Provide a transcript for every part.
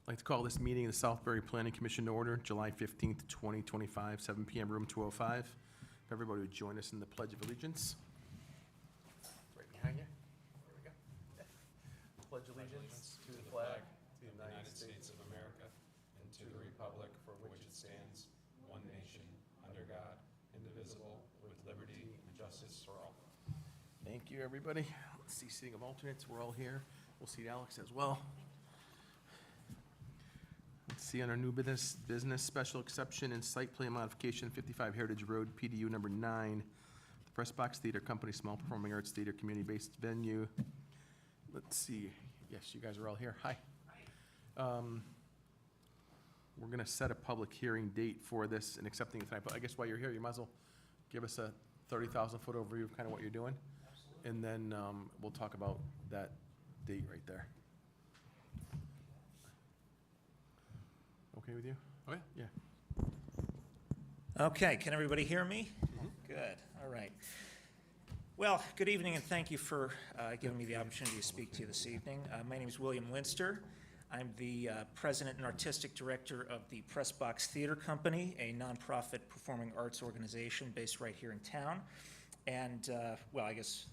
I'd like to call this meeting of the Southbury Planning Commission to order, July 15th, 2025, 7 PM, room 205. If everybody would join us in the Pledge of Allegiance. It's right behind you. There we go. Pledge allegiance to the flag of the United States of America and to the republic for which it stands, one nation, under God, indivisible, with liberty and justice for all. Thank you, everybody. Let's see, seating of alternates, we're all here. We'll seat Alex as well. Let's see, on our new business special exception and site plan modification, 55 Heritage Road, PDU number 9, the Press Box Theater Company, small performing arts theater, community-based venue. Let's see, yes, you guys are all here. Hi. We're going to set a public hearing date for this and accepting it tonight, but I guess while you're here, you might as well give us a 30,000-foot overview of kind of what you're doing. Absolutely. And then we'll talk about that date right there. Okay with you? Oh, yeah. Yeah. Okay, can everybody hear me? Good, all right. Well, good evening and thank you for giving me the opportunity to speak to you this evening. My name is William Linster. I'm the president and artistic director of the Press Box Theater Company, a nonprofit performing arts organization based right here in town. And, well, I guess,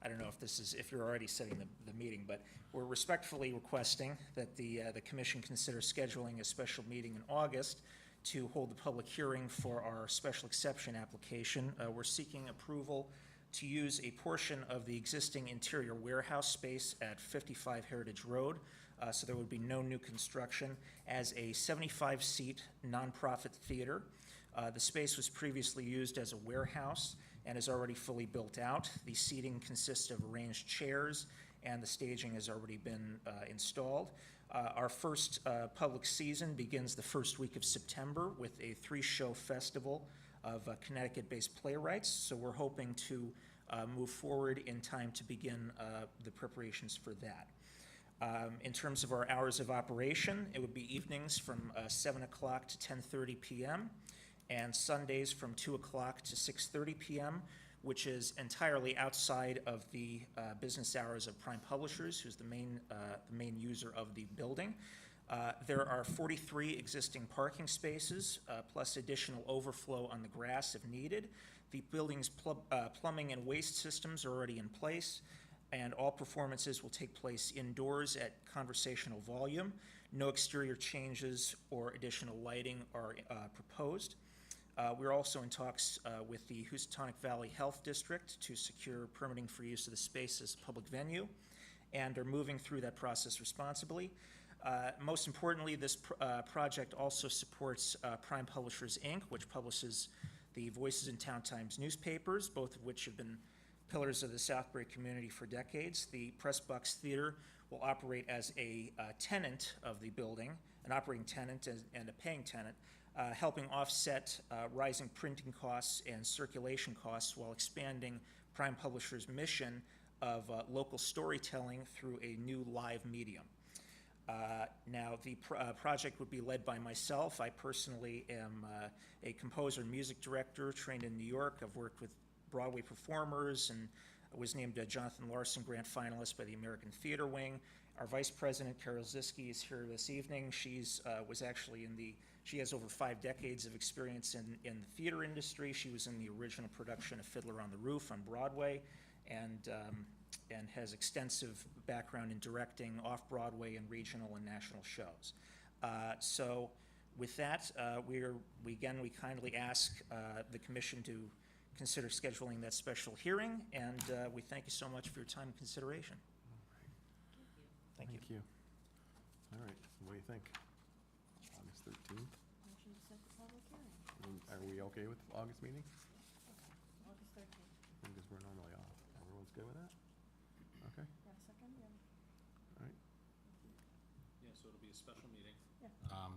I don't know if you're already setting the meeting, but we're respectfully requesting that the commission consider scheduling a special meeting in August to hold the public hearing for our special exception application. We're seeking approval to use a portion of the existing interior warehouse space at 55 Heritage Road, so there would be no new construction, as a 75-seat nonprofit theater. The space was previously used as a warehouse and is already fully built out. The seating consists of arranged chairs, and the staging has already been installed. Our first public season begins the first week of September with a 3-show festival of Connecticut-based playwrights, so we're hoping to move forward in time to begin the preparations for that. In terms of our hours of operation, it would be evenings from 7 o'clock to 10:30 p.m., and Sundays from 2 o'clock to 6:30 p.m., which is entirely outside of the business hours of Prime Publishers, who's the main user of the building. There are 43 existing parking spaces, plus additional overflow on the grass if needed. The building's plumbing and waste systems are already in place, and all performances will take place indoors at conversational volume. No exterior changes or additional lighting are proposed. We're also in talks with the Housatonic Valley Health District to secure permitting for use of the space as a public venue, and are moving through that process responsibly. Most importantly, this project also supports Prime Publishers, Inc., which publishes the Voices in Town Times newspapers, both of which have been pillars of the Southbury community for decades. The Press Box Theater will operate as a tenant of the building, an operating tenant and a paying tenant, helping offset rising printing costs and circulation costs while expanding Prime Publishers' mission of local storytelling through a new live medium. Now, the project would be led by myself. I personally am a composer and music director trained in New York. I've worked with Broadway performers and was named a Jonathan Larson Grant finalist by the American Theater Wing. Our vice president, Carol Ziske, is here this evening. She has over 5 decades of experience in the theater industry. She was in the original production of Fiddler on the Roof on Broadway, and has extensive background in directing off-Broadway and regional and national shows. So with that, we kindly ask the commission to consider scheduling that special hearing, and we thank you so much for your time and consideration. Thank you. All right, what do you think? August 13th? Motion to set the public hearing. Are we okay with August meeting? Okay, August 13th. Because we're normally off. Everyone's good with that? Okay, Yeah, second, yeah. all right. Yeah, so it'll be a special meeting. Yeah.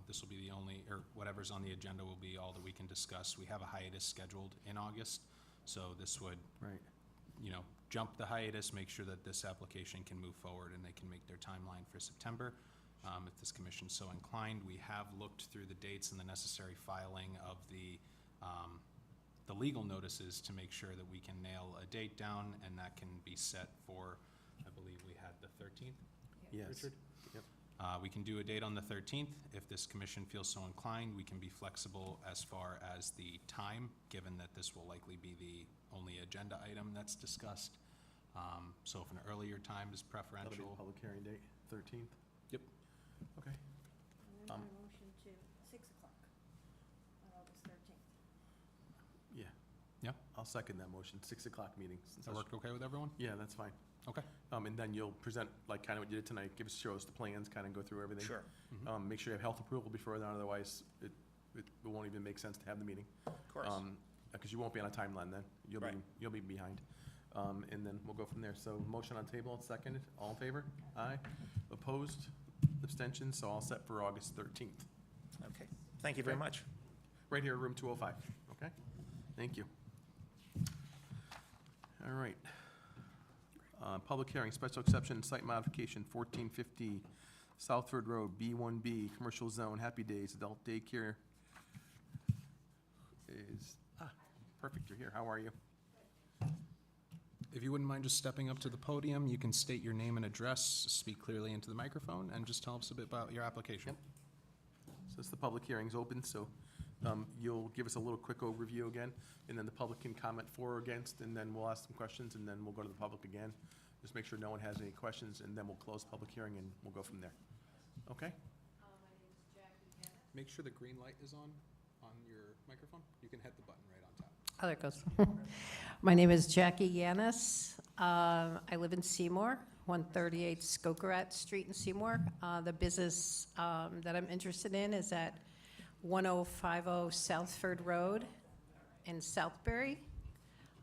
This will be the only, or whatever's on the agenda will be all that we can discuss. We have a hiatus scheduled in August, so this would, Right. jump the hiatus, make sure that this application can move forward and they can make their timeline for September. If this commission's so inclined, we have looked through the dates and the necessary filing of the legal notices to make sure that we can nail a date down, and that can be set for, I believe we had the 13th, Yes. Richard? Yep. We can do a date on the 13th. If this commission feels so inclined, we can be flexible as far as the time, given that this will likely be the only agenda item that's discussed. So if an earlier time is That'll be the preferential, public hearing date, 13th? Yep. Okay. And then my motion to 6 o'clock on August 13th. Yeah. Yeah. I'll second that motion, 6 o'clock meeting. since that that's- worked okay with everyone? Yeah, that's fine. Okay. And then you'll present, like, kind of what you did tonight, show us the plans, kind of go through everything. Sure, Mhm. Make sure you have health approval before then, otherwise it won't even make sense to have the meeting. of course. Because you won't be on a timeline then. Right. You'll be behind. And then we'll go from there. So motion on table, seconded. All in favor? Aye. Opposed? Abstentions? So all set for August 13th. Okay, thank you very Okay. much. Right here, room 205. Okay? Thank you. All right. Public hearing, special exception, site modification, 1450 Southford Road, B1B, commercial zone, Happy Days, adult daycare is, perfect, you're here. How are you? If you wouldn't mind just stepping up to the podium, you can state your name and address, speak clearly into the microphone, and just tell us a bit about your application. Yep. So it's the public hearing's open, so you'll give us a little quick overview again, and then the public can comment for or against, and then we'll ask some questions, and then we'll go to the public again. Just make sure no one has any questions, and then we'll close the public hearing, and we'll go from there. Okay? Make sure the green light is on your microphone. You can hit the button right on top. Oh, there it goes. My name is Jackie Yanis. I live in Seymour, 138 Skokerat Street in Seymour. The business that I'm interested in is at 1050 Southford Road in Southbury.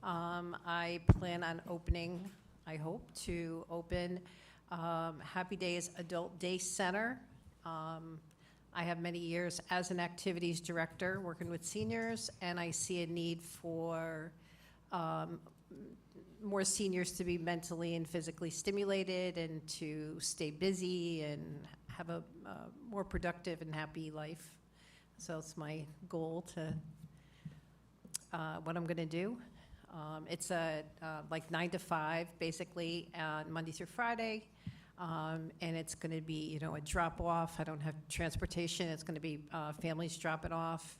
I plan on opening, I hope to open Happy Days Adult Day Center. I have many years as an activities director working with seniors, and I see a need for more seniors to be mentally and physically stimulated and to stay busy and have a more productive and happy life. So it's my goal to, what I'm gonna do. It's like 9 to 5, basically, Monday through Friday. And it's going to be, you know, a drop-off. I don't have transportation. It's going to be families drop it off.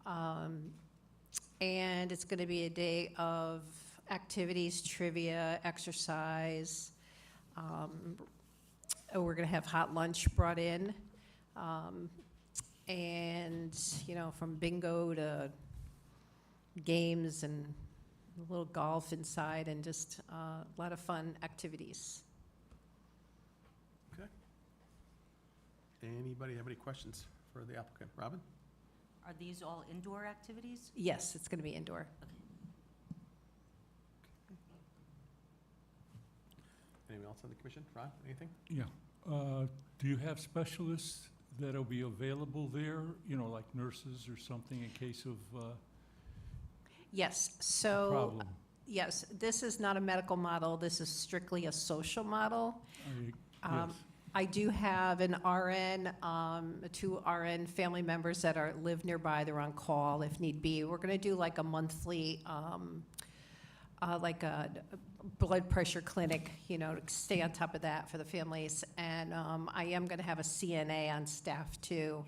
And it's going to be a day of activities, trivia, exercise. We're going to have hot lunch brought in. And, you know, from bingo to games and a little golf inside and just a lot of fun activities. Okay. Anybody have any questions for the applicant? Robin? Are these all indoor activities? Yes, it's going to be indoor. Anyone else on the commission? Ron, anything? Yeah. Do you have specialists that'll be available there, you know, like nurses or something in case of Yes, so, problem? yes, this is not a medical model. This is strictly a social model. Yes. I do have an RN, 2 RN family members that live nearby. They're on call if need be. We're going to do like a monthly, like a blood pressure clinic, you know, to stay on top of that for the families. And I am going to have a CNA on staff too,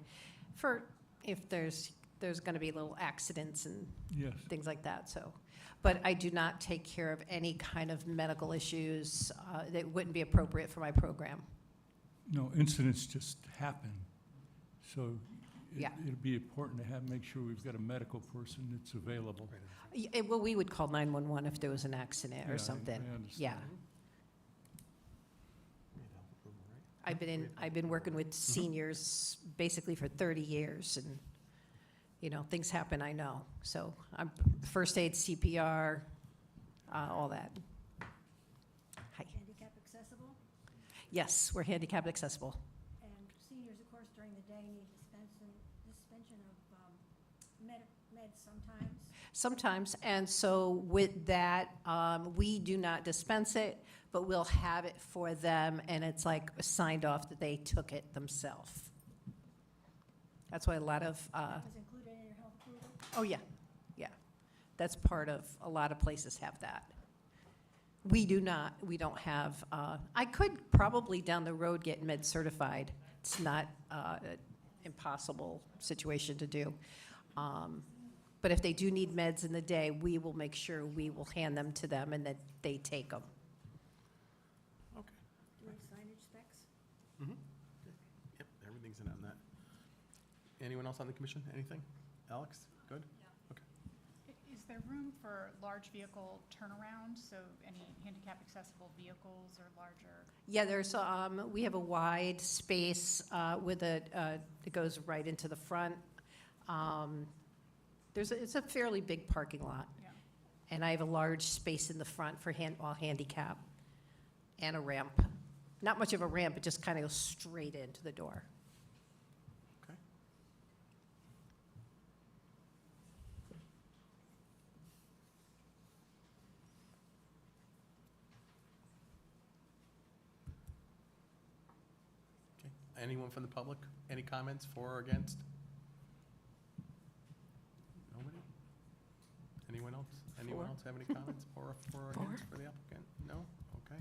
for if there's going to be little accidents and Yes. things like that, so. But I do not take care of any kind of medical issues that wouldn't be appropriate for my program. No, incidents just happen. So Yeah. it'd be important to make sure we've got a medical person that's available. Well, we would call 911 if there was an accident Yeah, or I something. understand. Yeah. You need health approval, right? I've been working with seniors basically for 30 years, and, you know, things happen, I know. So I'm first aid, CPR, all that. Hi. Handicap accessible, Yes, we're handicap accessible. and seniors, of course, during the day need suspension of meds sometimes. Sometimes, and so with that, we do not dispense it, but we'll have it for them, and it's like signed off that they took it themselves. That's why a lot of, Is included in your health approval? oh yeah, yeah. That's part of, a lot of places have that. We do not, we don't have, I could probably down the road get med certified, It's not an impossible situation to do. But if they do need meds in the day, we will make sure we will hand them to them and that they take them. Okay. Do you have signage specs? Yep, everything's in on that. Anyone else on the commission? Anything? Alex, good? Is there room for large vehicle turnaround, so any handicap accessible vehicles or larger? Yeah, we have a wide space with that goes right into the front. It's a fairly big parking lot. Yeah. And I have a large space in the front for all handicap and a ramp. Not much of a ramp, it just kind of goes straight into the door. Okay. Okay. Anyone from the public? Any comments for or against? Nobody? Anyone else? Anyone For. else have any comments for or against for the applicant? No? Okay.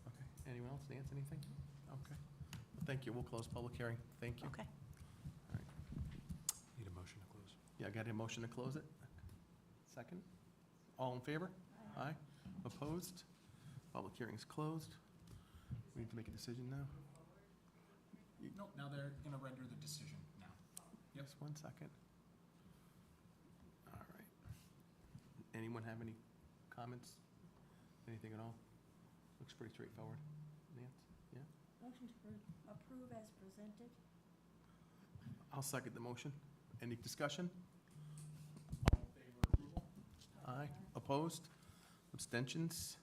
Okay. Anyone else? Nance, anything? Okay. Well, thank you. We'll close public hearing. Thank you. Okay. Need a motion to close. Yeah, I got a motion to close it. Second? All in favor? Aye. Opposed? Public hearing's closed. We need to make a decision now. No, now they're going to render the decision now. Yep. Just 1 second. All right. Anyone have any comments? Anything at all? Looks pretty straightforward. Nance? Yeah? Motion to approve as presented? I'll second the motion. Any discussion? All in favor of approval? Aye. Opposed? Abstentions?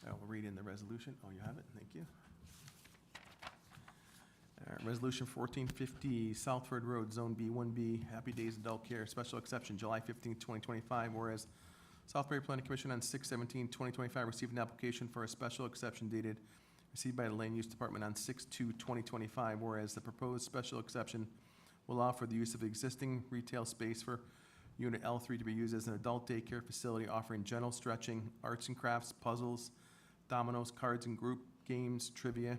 I will read in the resolution. Oh, you have it? Thank you. Resolution 1450, Southford Road, Zone B1B, Happy Days Adult Care, Special Exception, July 15, 2025. Whereas Southbury Planning Commission on 6/17/2025 received an application for a special exception dated, received by the Land Use Department on 6/2/2025. Whereas the proposed special exception will allow for the use of existing retail space for Unit L3 to be used as an adult daycare facility offering general stretching, arts and crafts, puzzles, dominoes, cards and group games, trivia,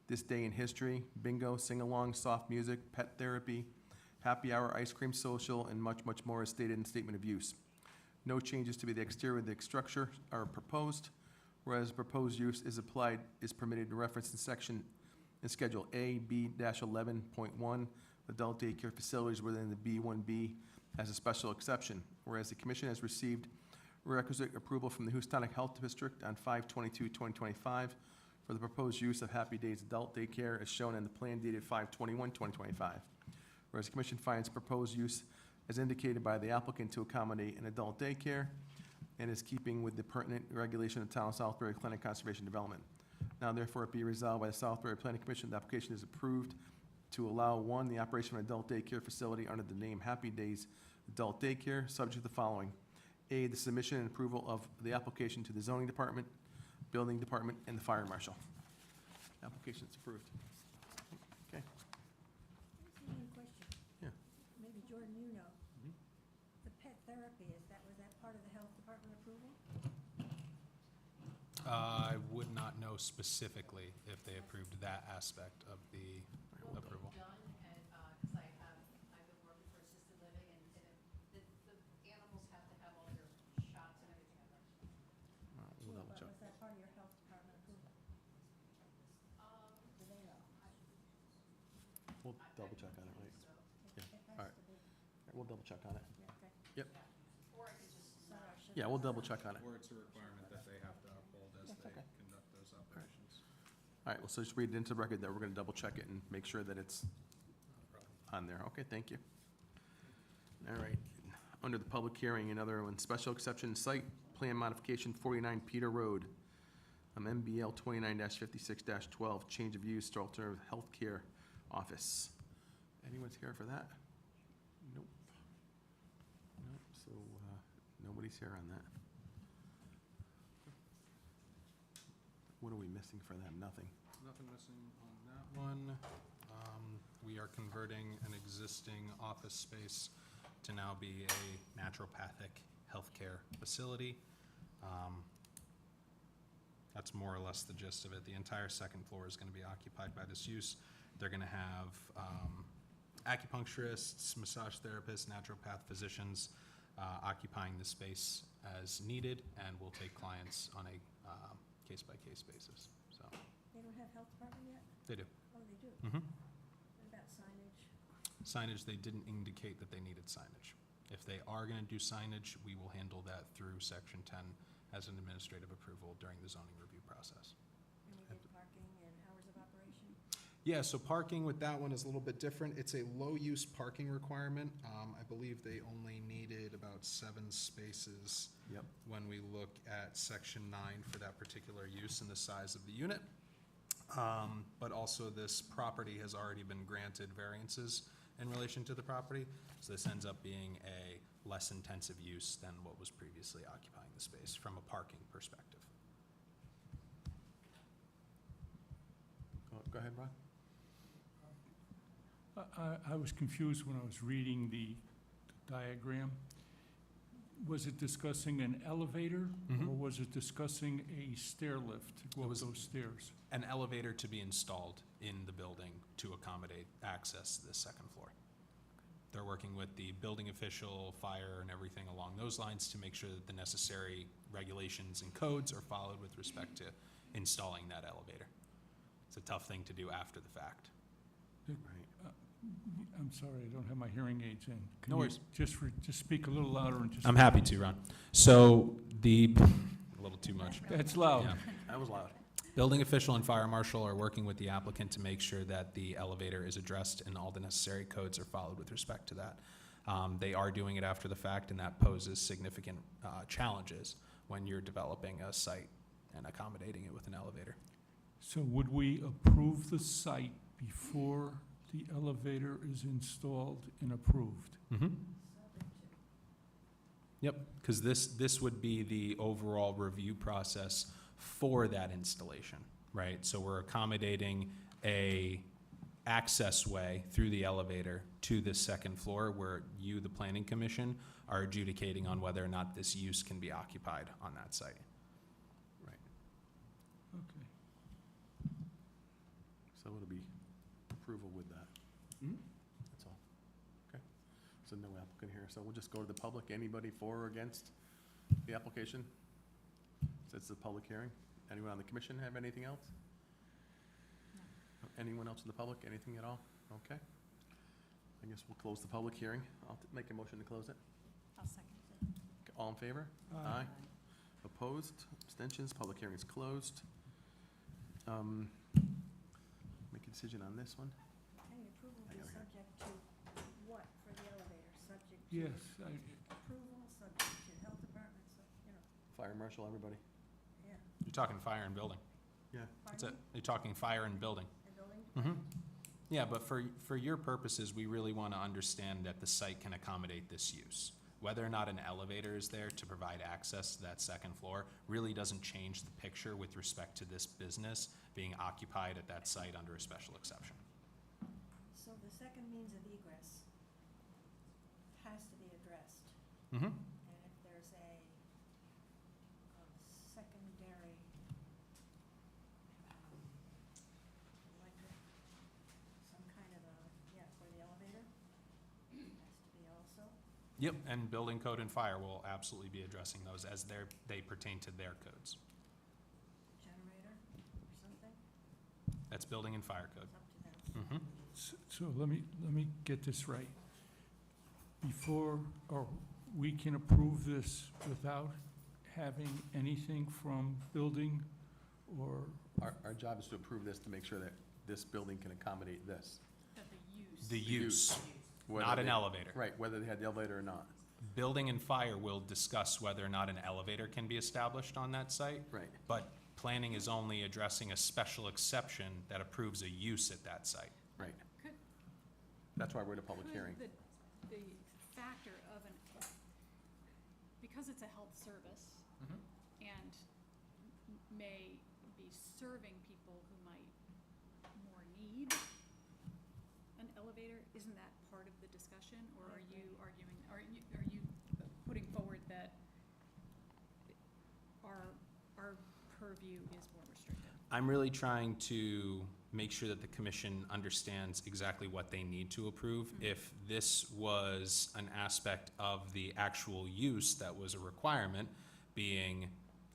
this day in history, bingo, sing-along, soft music, pet therapy, happy hour, ice cream social, and much, much more as stated in statement of use. No changes to the exterior of the structure are proposed, whereas proposed use is permitted in reference in Schedule A, B-11.1, adult daycare facilities within the B1B as a special exception, whereas the commission has received requisite approval from the Houstonic Health District on 5/22/2025 for the proposed use of Happy Days Adult Daycare as shown in the plan dated 5/21/2025. Whereas the commission finds proposed use as indicated by the applicant to accommodate an adult daycare and is keeping with the pertinent regulation of Town of Southbury Clinic Conservation Development. Now therefore it be resolved by the Southbury Planning Commission, the application is approved to allow, 1, the operation of an adult daycare facility under the name Happy Days Adult Daycare, subject to the following. A, the submission and approval of the application to the zoning department, building department, and the fire marshal. Application is approved. Okay. One question. Yeah. Maybe Jordan, you know. Mhm. The pet therapy, was that part of the health department approval? I would not know specifically if they approved that aspect of the approval. Done, and, because I've been working for assisted living, and the animals have to have all their shots and everything. We'll double But check. was that part of your health department approval? Do they know? We'll double check on it, right? Yeah, It has all right. to be. We'll double check on it. Yeah, okay. Yep. Sorry, I should- Yeah, we'll double check on it. Or it's a requirement that they have to uphold as That's they okay. conduct those operations. All right, well, so just read it into the record that we're going to double check it and make sure that it's on there. Okay, thank you. All right, under the public hearing, another one, special exception site plan modification 49 Peter Road. MBL 29-56-12, change of use to alternative healthcare office. Anyone's here for that? Nope. Nope, so nobody's here on that. What are we missing for them? Nothing. Nothing missing on that one. We are converting an existing office space to now be a naturopathic healthcare facility. That's more or less the gist of it. The entire second floor is going to be occupied by this use. They're gonna have acupuncturists, massage therapists, naturopath physicians occupying the space as needed, and we'll take clients on a case-by-case basis, so, They don't have health department yet? they do. Oh, they do. Mhm. What about signage? Signage, they didn't indicate that they needed signage. If they are gonna do signage, we will handle that through Section 10 as an administrative approval during the zoning review process. And we did parking and hours of operation? Yeah, so parking with that one is a little bit different. It's a low-use parking requirement. I believe they only needed about 7 spaces Yep. when we look at Section 9 for that particular use and the size of the unit. But also, this property has already been granted variances in relation to the property, so this ends up being a less intensive use than what was previously occupying the space from a parking perspective. Go ahead, Ron. I was confused when I was reading the diagram. Was it discussing an elevator? Mhm. Or was it discussing a stair lift to go It up was- those stairs? An elevator to be installed in the building to accommodate access to the second floor. They're working with the building official, fire, and everything along those lines to make sure that the necessary regulations and codes are followed with respect to installing that elevator. It's a tough thing to do after the fact. Right. I'm sorry, I don't have my hearing aids in. Can No you worries. Just speak a little louder and just. I'm happy to, Ron. So a little too much. That's loud. Yeah. That was loud. Building official and fire marshal are working with the applicant to make sure that the elevator is addressed and all the necessary codes are followed with respect to that. They are doing it after the fact, and that poses significant challenges when you're developing a site and accommodating it with an elevator. So would we approve the site before the elevator is installed and approved? Mm-hmm. Yep, because this would be the overall review process for that installation, right? So we're accommodating a access way through the elevator to the second floor where you, the planning commission, are adjudicating on whether or not this use can be occupied on that site. Right. Okay. So it'll be approval with that. That's all. Okay. So no applicant here, so we'll just go to the public. Anybody for or against the application? So it's a public hearing. Anyone on the commission have anything else? Anyone else in the public, anything at all? Okay. I guess we'll close the public hearing. I'll make a motion to close it. I'll second. Okay, all in favor? Aye. Opposed? Abstentions? Public hearing is closed. Make a decision on this one. Any approval I be got it here. subject to what for the elevator? Subject to Yes, approval, subject to health department, Fire marshal, everybody? yeah. You're talking fire and building. Yeah. That's it. Pardon me? You're talking fire and building. And building? Mm-hmm. Yeah, but for your purposes, we really want to understand that the site can accommodate this use. Whether or not an elevator is there to provide access to that second floor really doesn't change the picture with respect to this business being occupied at that site under a special exception. So the second means of egress has to be addressed. Mm-hmm. And if there's a secondary electric, some kind of for the elevator, has to be also. Yep, and building code and fire will absolutely be addressing those as they pertain to their codes. Generator or something, That's building and fire code. it's up to them. Mm-hmm. so let me get this right. Before, or we can approve this without having anything from building or, Our job is to approve this to make sure that this building can accommodate this. That the use. The use, whether not an they- elevator. Right, whether they had the elevator or not. Building and fire will discuss whether or not an elevator can be established on that site, Right. but planning is only addressing a special exception that approves a use at that site. Right. Could- That's why we're at a public hearing. Could the factor of because it's a health service and may be serving people who might more need an elevator, isn't that part of the discussion? Or are you arguing, are you putting forward that our purview is more restricted? I'm really trying to make sure that the commission understands exactly what they need to approve. If this was an aspect of the actual use that was a requirement, being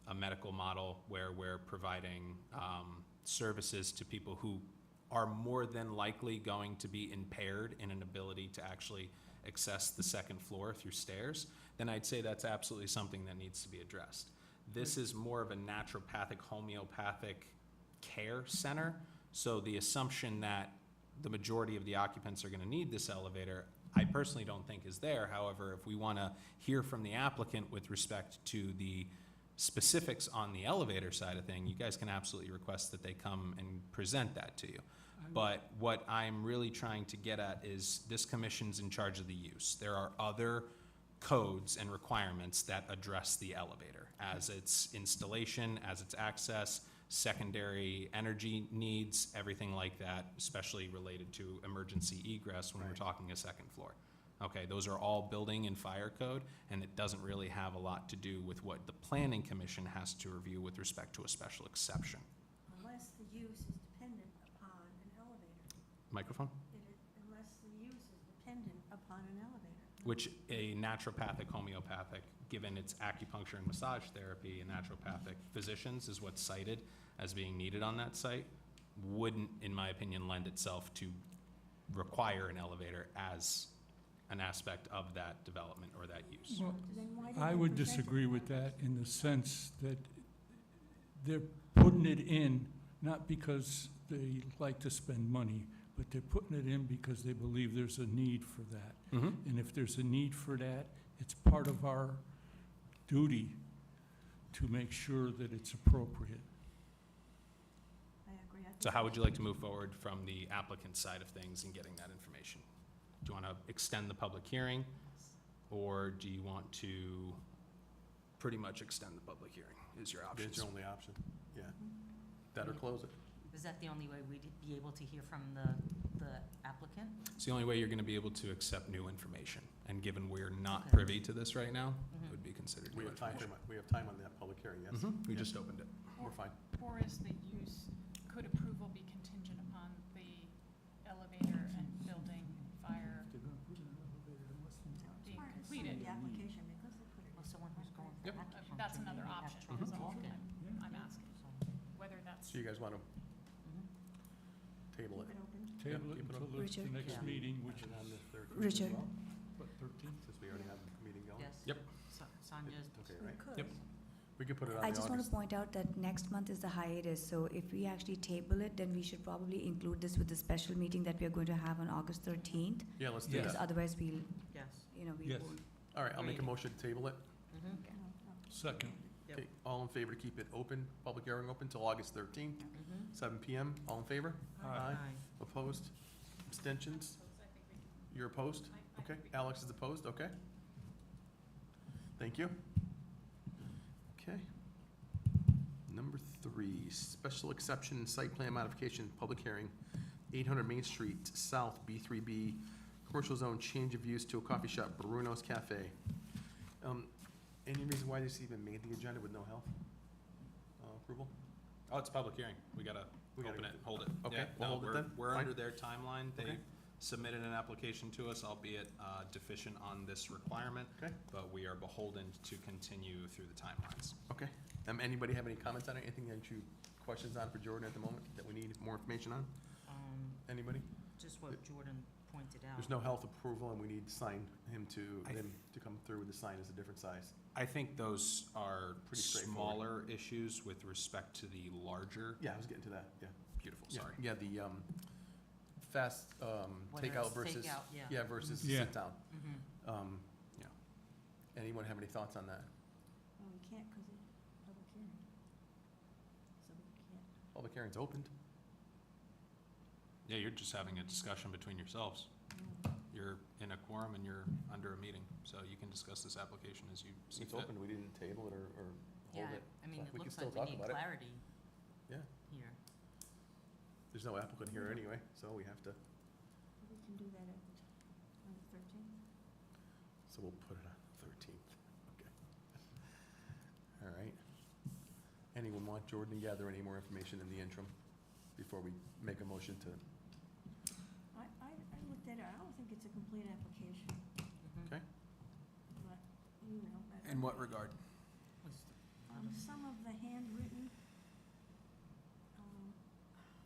a medical model where we're providing services to people who are more than likely going to be impaired in an ability to actually access the second floor through stairs, then I'd say that's absolutely something that needs to be addressed. This is more of a naturopathic, homeopathic care center, so the assumption that the majority of the occupants are gonna need this elevator, I personally don't think is there. However, if we wanna hear from the applicant with respect to the specifics on the elevator side of thing, you guys can absolutely request that they come and present that to you. But what I'm really trying to get at is this commission's in charge of the use. There are other codes and requirements that address the elevator as its installation, as its access, secondary energy needs, everything like that, especially related to emergency egress when we're Right. talking a second floor. Okay, those are all building and fire code, and it doesn't really have a lot to do with what the planning commission has to review with respect to a special exception. Unless the use is dependent upon an elevator. Microphone? Unless the use is dependent upon an elevator. Which a naturopathic, homeopathic, given its acupuncture and massage therapy, and naturopathic physicians is what's cited as being needed on that site, wouldn't, in my opinion, lend itself to require an elevator as an aspect of that development or that use. Well, Then why did I they would present it disagree like with that this? in the sense that they're putting it in, not because they like to spend money, but they're putting it in because they believe there's a need for that. Mm-hmm. And if there's a need for that, it's part of our duty to make sure that it's appropriate. I agree. I think So how we would you should- like to move forward from the applicant side of things and getting that information? Do you want to extend the public hearing, or do you want to pretty much extend the public hearing, is your It's options? your only option, yeah. That or close it. Is that the only way we'd be able to hear from the applicant? It's the only way you're going to be able to accept new information, and given we're not Okay. privy to this right now, Mhm. it would be considered We new have time, information. we have time on that public hearing, yes? We Yeah. just opened it. We're fine. Or is the use, could approval be contingent upon the elevator and building and fire They're gonna put in an elevator, there must be being Part of some of completed? the application, because they put it. Well, someone who's going for Yep. acupuncture. That's another maybe have option, trouble is all walking. I'm asking, So, whether that's. So you guys want to mhm. table Keep it? it open. Table it keep it until open. the Richard? next Yeah. meeting, which Put it on the 13th as Richard. well, what, 13th? Since we already have the meeting going? Yes. Yep. Sanja's. Okay, We right. could. Yep. We could put it on I the just want to August. point out that next month is the hiatus, so if we actually table it, then we should probably include this with the special meeting that we are going to have on August 13th, Yeah, let's do Yes. because that. otherwise we'll, Yes. we Yes. won't. All right, I'll make a Agreed. motion to table it. Mhm. No, no. Second. Yep. Okay, all in favor to keep it open, public hearing open till August 13th, Mhm. 7 PM. All in favor? Aye. Aye. Opposed? Abstentions? So I think we can. You're opposed? I Okay, think we can- Alex is opposed, okay. Thank you. Okay. Number 3, special exception site plan modification, public hearing, 800 Main Street South, B3B, commercial zone, change of use to a coffee shop, Bruno's Cafe. Any reason why this even made the agenda with no health approval? Oh, it's a public hearing. We gotta We gotta open get it, it. hold it. Okay, Yeah, we'll no, hold it we're- then. We're Fine. under their timeline. They Okay. submitted an application to us, albeit deficient on this requirement. Okay. But we are beholden to continue through the timelines. Okay. Anybody have any comments on it? Anything that you, questions on for Jordan at the moment that we need more information on? Anybody? Just what Jordan pointed out. There's no health approval, and we need to sign him I- him to come through with the sign as a different size. I think those are Pretty straightforward. smaller issues with respect to the larger, Yeah, I was getting to that, yeah. beautiful, Yeah, sorry. Yeah, the fast Whether takeout it's versus, takeout, yeah. yeah, versus Yeah. sit down. Mhm. Yeah. Anyone have any thoughts on that? Well, we can't because of public hearing. So we can't. Public hearing's opened. Yeah, you're just having a discussion between yourselves. Mm. You're in a quorum and you're under a meeting, so you can discuss this application as you see It's fit. open, we didn't table it or hold Yeah, it. I mean, So it we can looks still like we talk need about it. clarity Yeah. here. There's no applicant here anyway, so we have to, We can do that on the 13th. so we'll put it on the 13th. Okay. All right. Anyone want Jordan to gather any more information in the interim before before we make a motion to, I looked at it, I don't think it's a complete application, okay? but, you know. but- In what regard? Some of the handwritten,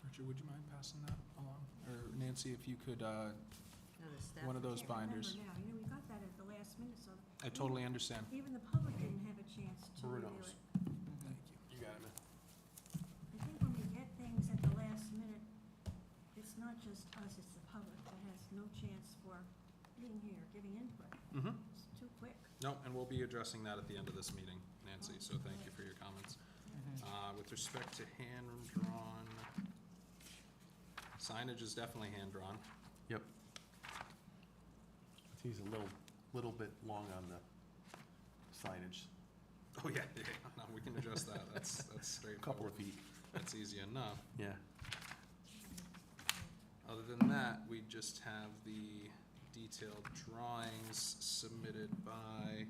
Richard, would you mind passing that along? Or Nancy, if you could, No, the staff. one of those can't remember binders. now, you know, we got that at the last minute, so I totally understand. even the public didn't have a chance to Who review knows? it. Thank you. You got it, man. I think when we get things at the last minute, it's not just us, it's the public that has no chance for being here, giving input. Mm-hmm. It's too quick. No, and we'll be addressing that at the end of this meeting, Nancy, so thank you for your comments. With respect to hand-drawn, signage is definitely hand-drawn. Yep. He's a little bit long on the signage, Oh, yeah, yeah, no, we can adjust that, that's a couple straightforward. of feet, That's easy enough. yeah. Other than that, we just have the detailed drawings submitted by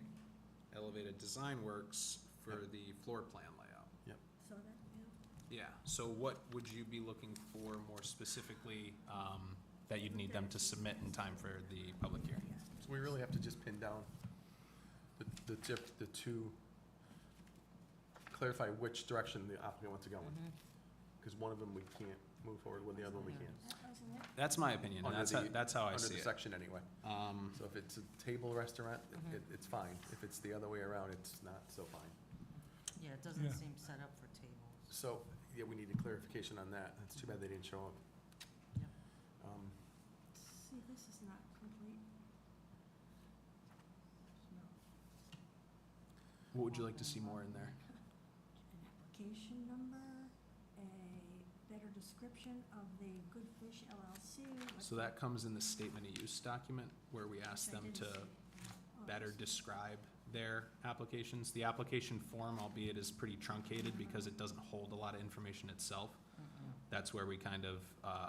Elevated Design Works for the floor plan layout. So that, yeah. Yeah, so what would you be looking for more specifically, that you'd need them to submit in time for the public hearing? So we really have to just pin down the two, clarify which direction the applicant wants to go in. Because one of them we can't move forward with, the other one we can. That wasn't it? That's my opinion, and Under that's how I Under see the it. section anyway. So if it's a table restaurant, it's fine. If it's the other way around, it's not so fine. Yeah, it doesn't Yeah. seem set up for tables. So, yeah, we need a clarification on that. It's too bad they didn't show up. Yep. See, this is not complete. No. What would you like to see more in there? An application number, a better description of the Good Fish LLC. what So that comes in the statement of use document, where we ask I them didn't to see it. Oh, better describe their applications. The application form, albeit is pretty truncated because it doesn't hold a lot of information itself. That's where we kind of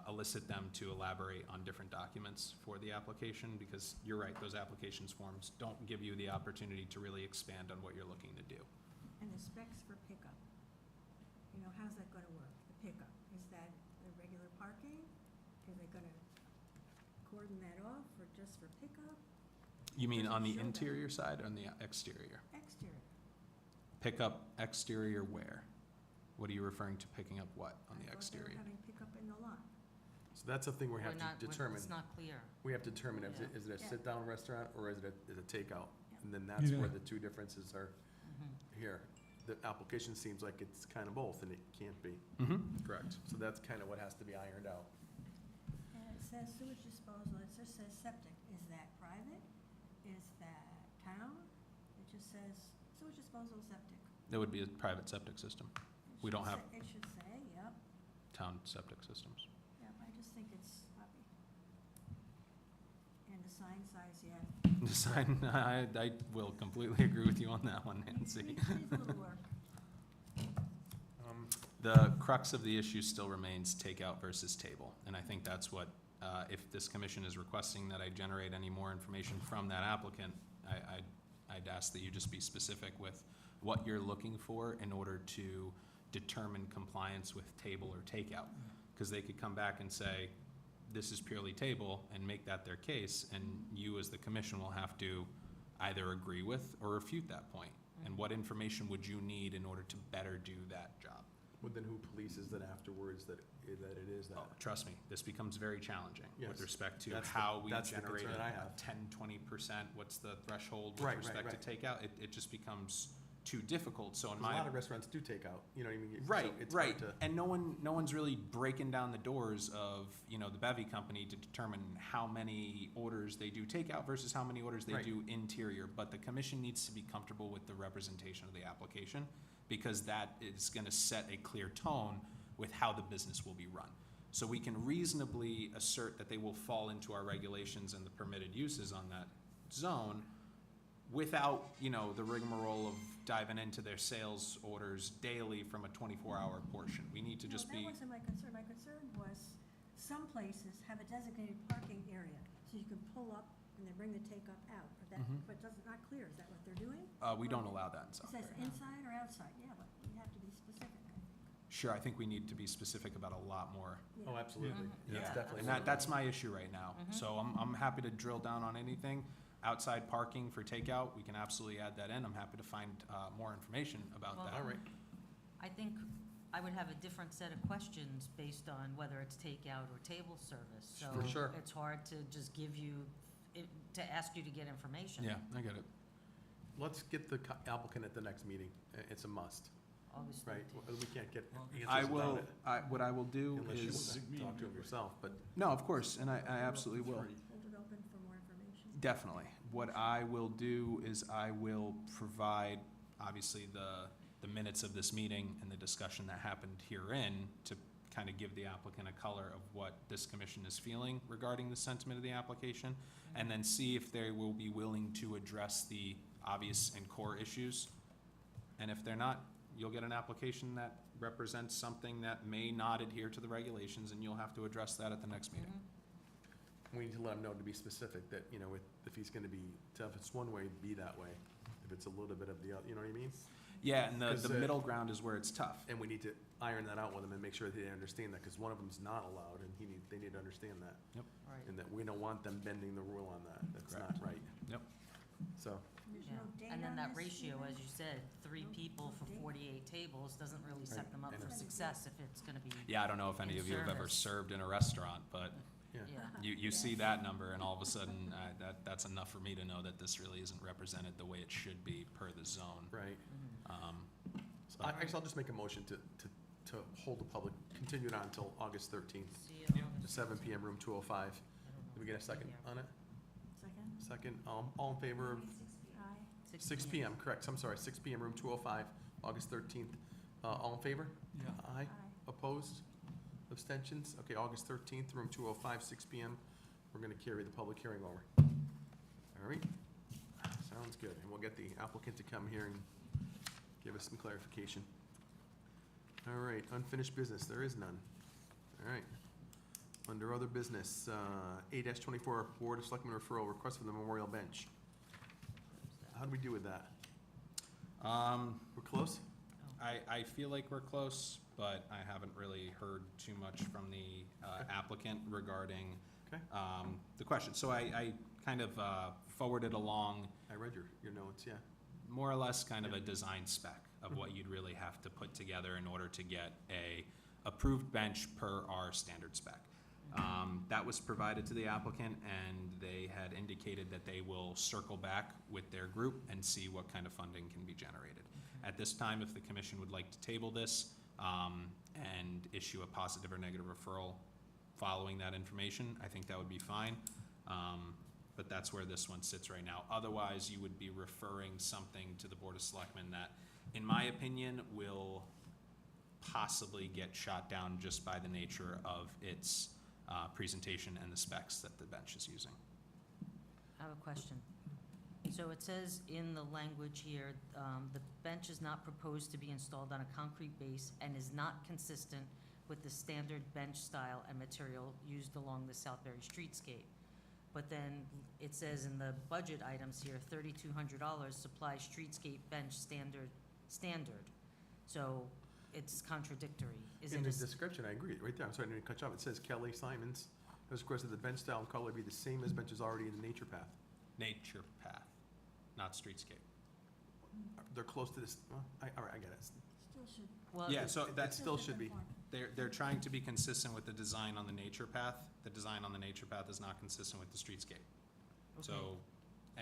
elicit them to elaborate on different documents for the application, because you're right, those applications forms don't give you the opportunity to really expand on what you're looking to do. And the specs for pickup. You know, how's that gonna work, the pickup? Is that the regular parking? Are they gonna cordon that off or just for pickup? You mean Doesn't on the show that. interior side or on the exterior? Exterior. Pick up exterior where? What are you referring to, picking up what on the I thought they exterior? were having pickup in the lot. So that's the thing we have We're not, to determine. it's not clear. We have to determine, is it a Yeah. sit-down restaurant or is it a takeout? Yeah. And then that's where Yeah. the two differences are here. The application seems like it's kind of both, and it can't be. Mm-hmm, correct. So that's kind of what has to be ironed out. And it says sewage disposal, it just says septic. Is that private? Is that town? It just says sewage disposal, septic. That would be a private septic system, It We should don't have- say- It should say, yep, town septic systems. yep, I just think it's sloppy. And the sign size, yeah. Design, I will completely agree with you on that one, Nancy. Needs a little work. The crux of the issue still remains takeout versus table, and I think that's what, if this commission is requesting that I generate any more information from that applicant, I'd ask that you just be specific with what you're looking for in order to determine compliance with table or takeout. Because they could come back and say, this is purely table, and make that their case, and you as the commission will have to either agree with or refute that point. And what information would you need in order to better do that job? But then who polices that afterwards that it is that? Oh, trust me, this becomes very challenging with Yes. respect to That's the- how we that's the generate concern I a have. 10-20%, what's the threshold with Right, right, respect right. to takeout? It just becomes too difficult, so in A my. lot of restaurants do take out, you know what I mean? So Right, it's hard right, to- and no one's really breaking down the doors of, the Bevy company to determine how many orders they do takeout versus how many orders they Right. do interior, but the commission needs to be comfortable with the representation of the application, because that is gonna set a clear tone with how the business will be run. So we can reasonably assert that they will fall into our regulations and the permitted uses on that zone without, the rigmarole of diving into their sales orders daily from a 24-hour portion. We need to No, just be, that wasn't my concern. My concern was some places have a designated parking area, so you can pull up and then bring the take-up out. But that, Mhm. but it's not clear. Is that what they're doing? we don't allow that in It South says Barry. inside or outside, yeah, but you have to be specific, I think. Sure, I think we need to be specific about a lot more. Oh, absolutely. Yeah, That's definitely. And that's my issue right now. Mhm. So I'm happy to drill down on anything. Outside parking for takeout, we can absolutely add that in. I'm happy to find more information about Well, that. All right, I think I would have a different set of questions based on whether it's takeout or table service. So For sure. it's hard to just give you, to ask you to get information. Yeah, I get it. let's get the applicant at the next meeting. It's a must, August right? 13th. We can't get I answers will, without it, what I will do unless you is, talk to him yourself, but no, of course, and I absolutely will. Hold it open for more information. Definitely. What I will do is I will provide, obviously, the minutes of this meeting and the discussion that happened herein to kind of give the applicant a color of what this commission is feeling regarding the sentiment of the application, and then see if they will be willing to address the obvious and core issues. And if they're not, you'll get an application that represents something that may not adhere to the regulations, and you'll have to address that at the next meeting. Mhm. we need to let him know to be specific, that, you know, if he's gonna be, if it's one way, be that way. If it's a little bit of the, you know what I mean? Yeah, and 'Cause, the middle ground is where it's tough. And we need to iron that out with them and make sure that they understand that, because one of them's not allowed, and they need to understand that. Right. And that we don't want them bending the rule on that. That's not Correct. right. Yep. So, There's Yeah. no date And then on that this, ratio, Stephen? as you said, 3 No people for date. 48 tables doesn't really set Right. them up And for it's- success if it's gonna be, Yeah, I don't know if any In of you have ever service. served in a restaurant, but yeah. yeah. you see that number, and all of a sudden, that's enough for me to know that this really isn't represented the way it should be per the zone. Right. Mhm. So I guess I'll just make a motion to hold the public, continue it on until August 13th, See you Yeah. August to 7 PM, room 205. I don't know Did we get a if I'll be second here. on it? Second? Second, all in favor of Aye. 6 PM, correct, I'm sorry, 6 PM, room 205, August 13th. All in favor? Yeah. Aye. Aye. Opposed? Abstentions? Okay, August 13th, room 205, 6 PM. We're going to carry the public hearing over. All right? Sounds good. And we'll get the applicant to come here and give us some clarification. All right, unfinished business, there is none. All right. Under other business, A-24, Board of Selectmen referral, request for the memorial bench. How do we do with that? We're close? I feel like we're close, but I haven't really heard too much from the applicant regarding Okay. the question. So I kind of forwarded along I read your notes, yeah. more or less kind of a design spec of what you'd really have to put together in order to get a approved bench per our standard spec. That was provided to the applicant, and they had indicated that they will circle back with their group and see what kind of funding can be generated. At this time, if the commission would like to table this and issue a positive or negative referral following that information, I think that would be fine. But that's where this one sits right now. Otherwise, you would be referring something to the Board of Selectmen that, in my opinion, will possibly get shot down just by the nature of its presentation and the specs that the bench is using. I have a question. So it says in the language here, the bench is not proposed to be installed on a concrete base and is not consistent with the standard bench style and material used along the Southbury streetscape. But then it says in the budget items here, $3,200 supply streetscape bench standard. So it's contradictory. Is In it the a s- description, I agree, right there, I'm sorry, I didn't cut you off, it says Kelly Simons has requested the bench style and color be the same as benches already in the nature path. Nature path, not streetscape. They're close to this, well, all right, I get it. Still should. well, Yeah, it- so It that's, still should be. conform. they're trying to be consistent with the design on the nature path. The design on the nature path is not consistent with the streetscape. So okay.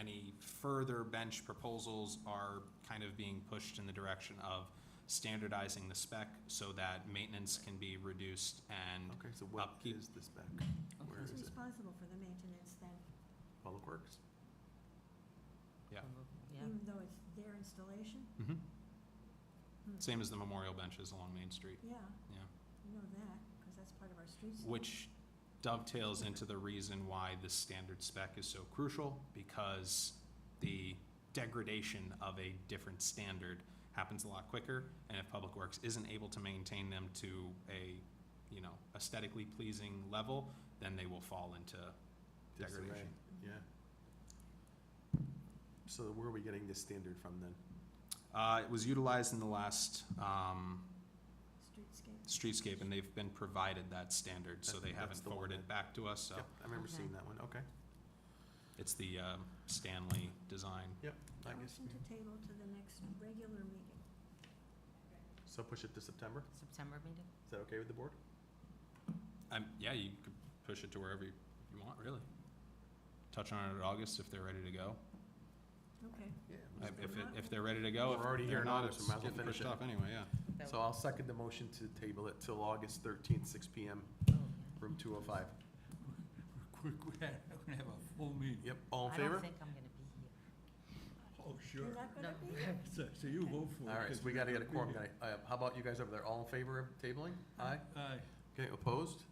any further bench proposals are kind of being pushed in the direction of standardizing the spec so that maintenance can be reduced and Okay, so what Upkeep. is the spec? Where Who's is it? responsible for the maintenance then, Public Works? Yeah. Yeah. even though it's their installation? Mhm. Hmm. Same as the memorial benches along Main Street, Yeah, yeah. we know that, because that's part of our streets. Which dovetails into the reason why the standard spec is so crucial, because the degradation of a different standard happens a lot quicker, and if Public Works isn't able to maintain them to a, aesthetically pleasing level, then they will fall into Disarray, degradation. yeah. So where are we getting this standard from then? It was utilized in the last, Streetscape. Streetscape, and they've been provided that standard, so they That's haven't the one forwarded that- back to us, so Yep, I remember Okay. seeing that one, okay. it's the Stanley design. Yep, I guess, Motion to table to the next regular meeting. so push it to September, September meeting? is that okay with the board? Yeah, you could push it to wherever you want, really. Touch on it in August if they're ready to go. Okay. Yeah. If they're ready to go. We're already if here they're in not, August, we it's might as well getting finish pushed it. off anyway, yeah. So I'll second the motion to table it till August 13th, 6 PM, Oh, room 205. We're gonna have a full meeting. Yep, all in I favor? don't think I'm gonna be here. Oh, You're not gonna No. be? So you vote for it. All right, so 'cause we gotta get a you're quorum, here. guy. How about you guys over there, all in favor of tabling? Aye? Aye. Okay, opposed?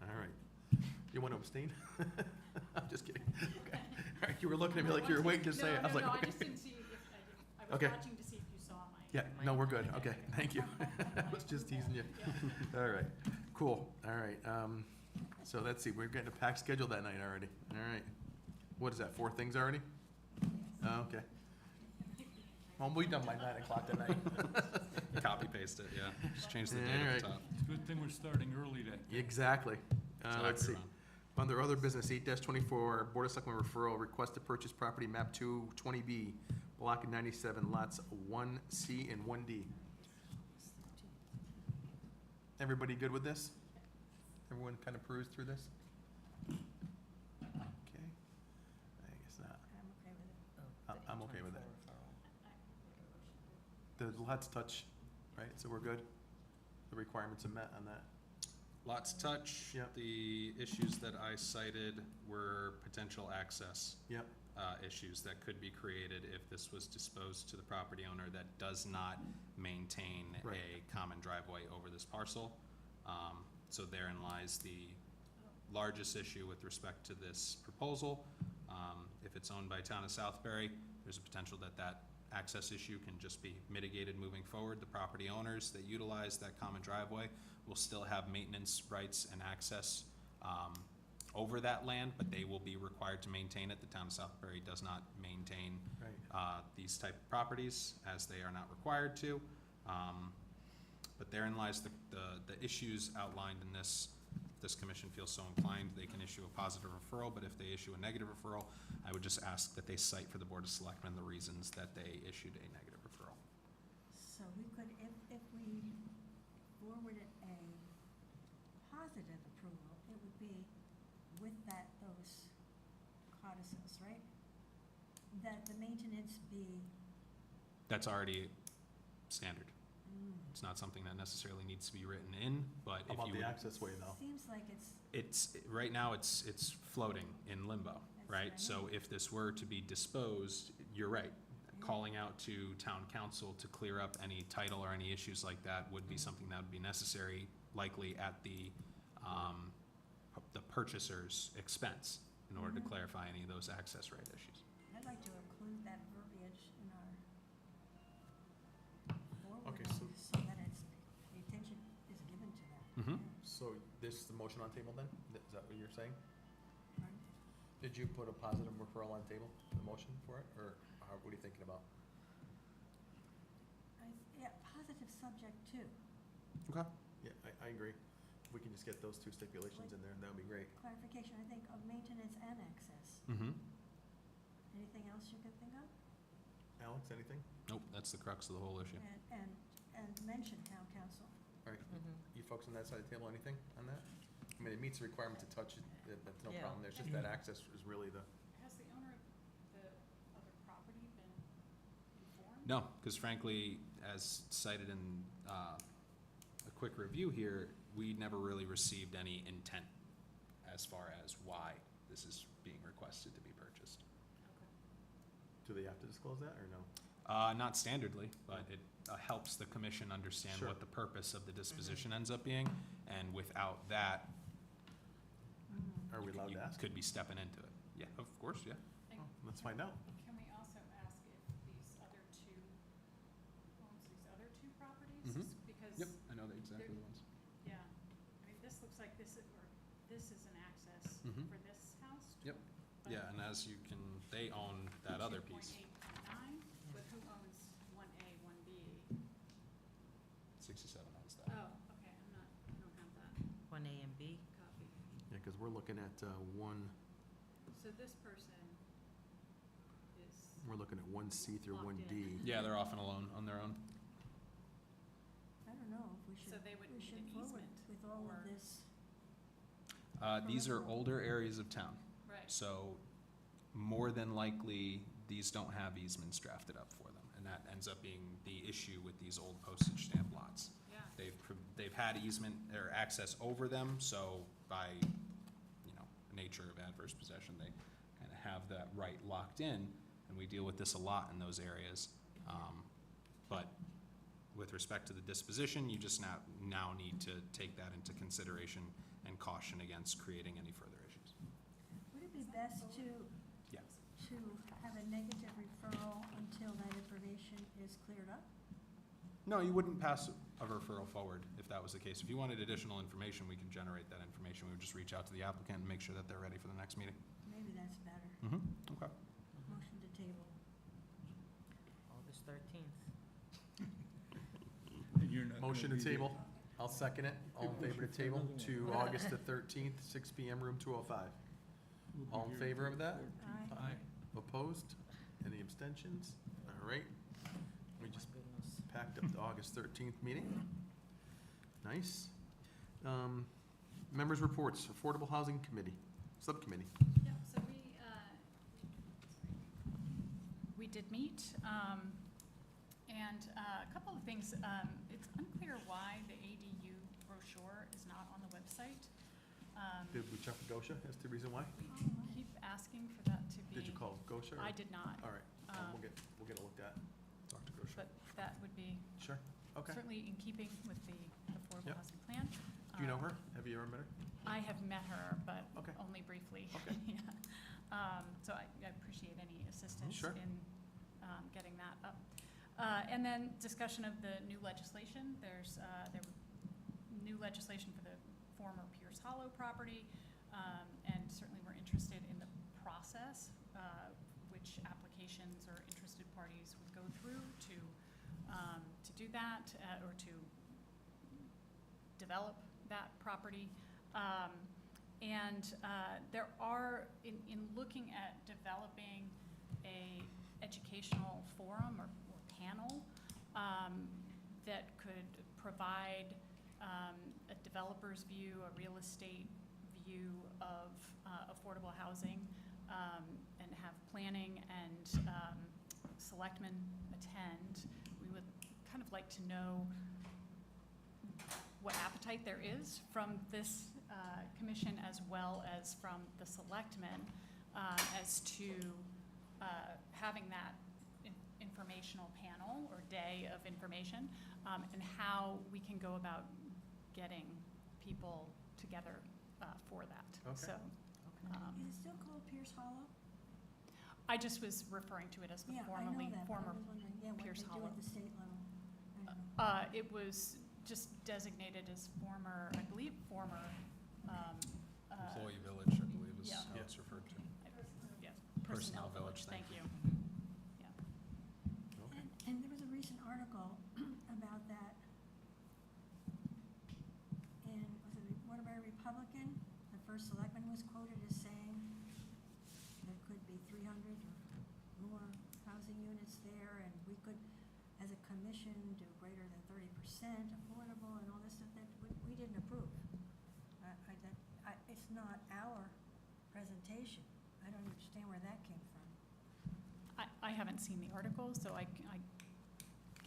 All right. You want to abstain? I'm just kidding. Okay. All right, you were looking at me like you were waiting to say it. I was like, No, I okay. just didn't see if I was Okay. watching to see if you saw my. Yeah, no, we're good. Okay, thank you. I was just teasing you. All right, cool. All right, so let's see, we're getting a packed schedule that night already. All right. What is that, 4 things already? Oh, okay. Well, we'll be done by 9 o'clock tonight. Copy paste it, yeah. Just change the date All at right. the top. It's a good thing we're starting early that day. Exactly. Let's see. Exactly, Ron. Under other business, 8-24, Board of Selectmen referral, request to purchase property map 220B, block 97, lots 1C and 1D. Everybody good with this? Everyone kind of perused through this? Okay. I guess not. I'm okay with it. Oh, the I'm okay with it. 824 referral. The lots touch, right? So we're good? The requirements are met on that? Lots touch. Yep. The issues that I cited were potential access Yep. issues that could be created if this was disposed to the property owner that does not maintain Right. a common driveway over this parcel. So therein lies the largest issue with respect to this proposal. If it's owned by Town of Southbury, there's a potential that that access issue can just be mitigated moving forward. The property owners that utilize that common driveway will still have maintenance rights and access over that land, but they will be required to maintain it. The Town of Southbury does not maintain Right. these type of properties, as they are not required to. But therein lies the issues outlined in this. If this commission feels so inclined, they can issue a positive referral, but if they issue a negative referral, I would just ask that they cite for the Board of Selectmen the reasons that they issued a negative referral. So we could, if we forwarded a positive approval, it would be with those codicils, right? That the maintenance be, That's already standard. It's not something that necessarily needs to be written in, but How if about you the would, access way though? seems like it's, right now, it's floating in limbo, That's right? what I So mean. if this were to be disposed, you're right. Calling out to town council to clear up any title or any issues like that would be something that would be necessary, likely at the purchaser's expense, in order to Mhm. clarify any of those access right issues. I'd like to include that verbiage in our Okay, forwarding, so- so that it's, the attention is given to that. Mm-hmm. So this is the motion on table then? Is that what you're saying? Pardon? Did you put a positive referral on table, the motion for it, or what are you thinking about? Yeah, positive subject too. Okay. Yeah, I agree. If we can just get those 2 stipulations in there, that would be great. Clarification, I think, of maintenance and access. Mm-hmm. Anything else you can think of? Alex, anything? Nope, that's the crux of the whole issue. And mention town council. All right, Mhm. you folks on that side of the table, anything on that? I mean, it meets the requirement to touch it, that's no Yeah. problem. There's just that access is really the, Has the owner of the other property been informed? No, because frankly, as cited in a quick review here, we never really received any intent as far as why this is being requested to be purchased. do they have to disclose that, or no? Not standardly, but it helps the commission understand Sure. what the purpose of the disposition ends up being, and without that, Are we you allowed to ask? could be stepping into it. Yeah, of course, yeah. And Let's find out. can we also ask if these other two, owns these other two properties? Mhm. Because, I know exactly the ones. yeah, I mean, this looks like this is, or this is an access Mhm. for this house. Yep. but Yeah, and as you can, they own that other piece. 2.829, but who owns 1A, 1B? 67 owns that. Oh, okay, I'm not we're looking at one, So this person is, we're looking at 1C through Locked 1D. Yeah, they're often alone, on their own. I don't know if we so should, they would we need should an forward easement. with all or- of this. These are Commercial. older areas of town, Right, so more than likely, these don't have easements drafted up for them. And that ends up being the issue with these old postage stamp lots. yeah. They've had easement or access over them, so by, nature of adverse possession, they kind of have that right locked in, and we deal with this a lot in those areas. But with respect to the disposition, you just now need to take that into consideration and caution against creating any further issues. Would it be best to, Yeah. to have a negative referral until that information is cleared up? No, you wouldn't pass a referral forward if that was the case. If you wanted additional information, we can generate that information. We would just reach out to the applicant and make sure that they're ready for the next meeting. Maybe that's better. Mm-hmm, okay. Motion to table. August 13th. And you're not gonna Motion to be there. table. I'll second it. All in favor to table to August the 13th, 6 PM, room 205. We'll be All in here favor until of that? 4. Aye. Opposed? Any abstentions? All right. We My just goodness. packed up the August 13th meeting. Nice. Members' reports, Affordable Housing Committee, Subcommittee. Yeah, so we did meet, and a couple of things. It's unclear why the ADU brochure is not on the website. Did we check with Gosha? That's the reason why? We keep asking for that to be. Did you call Gosha? or- I did not, All right, Um, we'll get it looked at. Talk to Gosha. but that would be Sure, okay. certainly in keeping with the affordable Yep. housing plan. Do you know her? Have you ever met her? I have met her, but Okay. only briefly. Okay. Yeah. So I appreciate any assistance Sure. in getting that up. And then discussion of the new legislation. There new legislation for the former Pierce Hollow property, and certainly we're interested in the process, which applications or interested parties would go through to do that, or to develop that property. And there are, in looking at developing a educational forum or panel that could provide a developer's view, a real estate view of affordable housing, and have planning and selectmen attend, we would kind of like to know what appetite there is from this commission as well as from the selectmen as to having that informational panel or day of information, and how we can go about getting people together for that. Okay. So Is it still called Pierce Hollow? I just was referring to it as the Yeah, I know formerly, that, but former I was wondering, yeah, what they Pierce do Hollow. at the state level. I don't know. It was just designated as former, I believe, former, Employee Village, I believe, is yeah. how it's referred to. yeah, Personnel Personnel Village, Village, thank thank you. Okay. And there was a recent article about that in, was it Waterbury Republican? The first selectman was quoted as saying there could be 300 or more housing units there, and we could, as a commission, do greater than 30% affordable and all this stuff that we didn't approve. It's not our presentation. I don't understand where that came from. I haven't seen the article, so I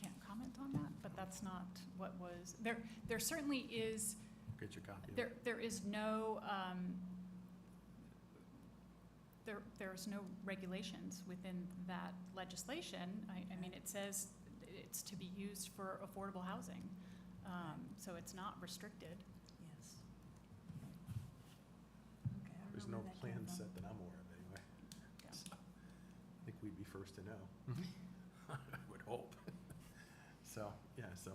can't comment on that, but that's not what was, there certainly is, Get your copy of it. there is no, there's no regulations within that legislation. I mean, it says it's to be used for affordable housing, so it's not restricted. Yes. Okay, I don't There's know no where that plan came from. set that I'm aware of anyway. Yeah. So, I think we'd be first to know. Mm-hmm. I would hope. So, yeah, so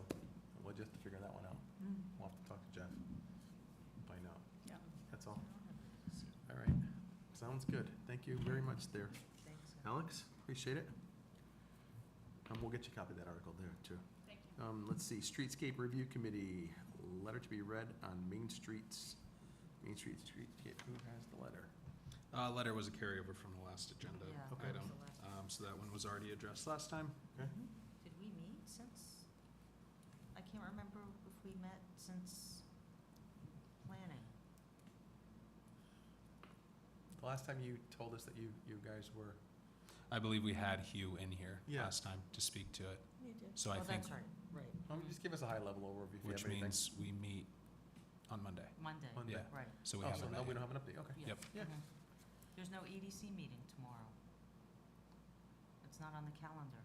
we'll just have to figure that one out. Mm. We'll have to talk to Jeff, find out. Yeah. That's all. All right. Sounds good. Thank you very much there. Thanks. Alex, appreciate it. We'll get you a copy of that article there too. Thank you. Let's see, Streetscape Review Committee, letter to be read on Main Main Street Streetscape, who has the letter? Letter was a carryover from the last agenda Yeah, that Okay. was item. the last one. So that one was already addressed last time. Okay. Did we meet since, I can't remember if we met since planning. The last time you told us that you guys were, I believe we had Hugh in here Yeah. last time to speak to it. You did. So I Oh, think, that's right, right. just give us a high-level overview if you which have anything. means we meet on Monday. Monday, Monday. Yeah. right. So we Oh, have so a no, we don't have an update, okay. Yeah. Yep. Yeah. Mhm. There's no EDC meeting tomorrow. It's not on the calendar.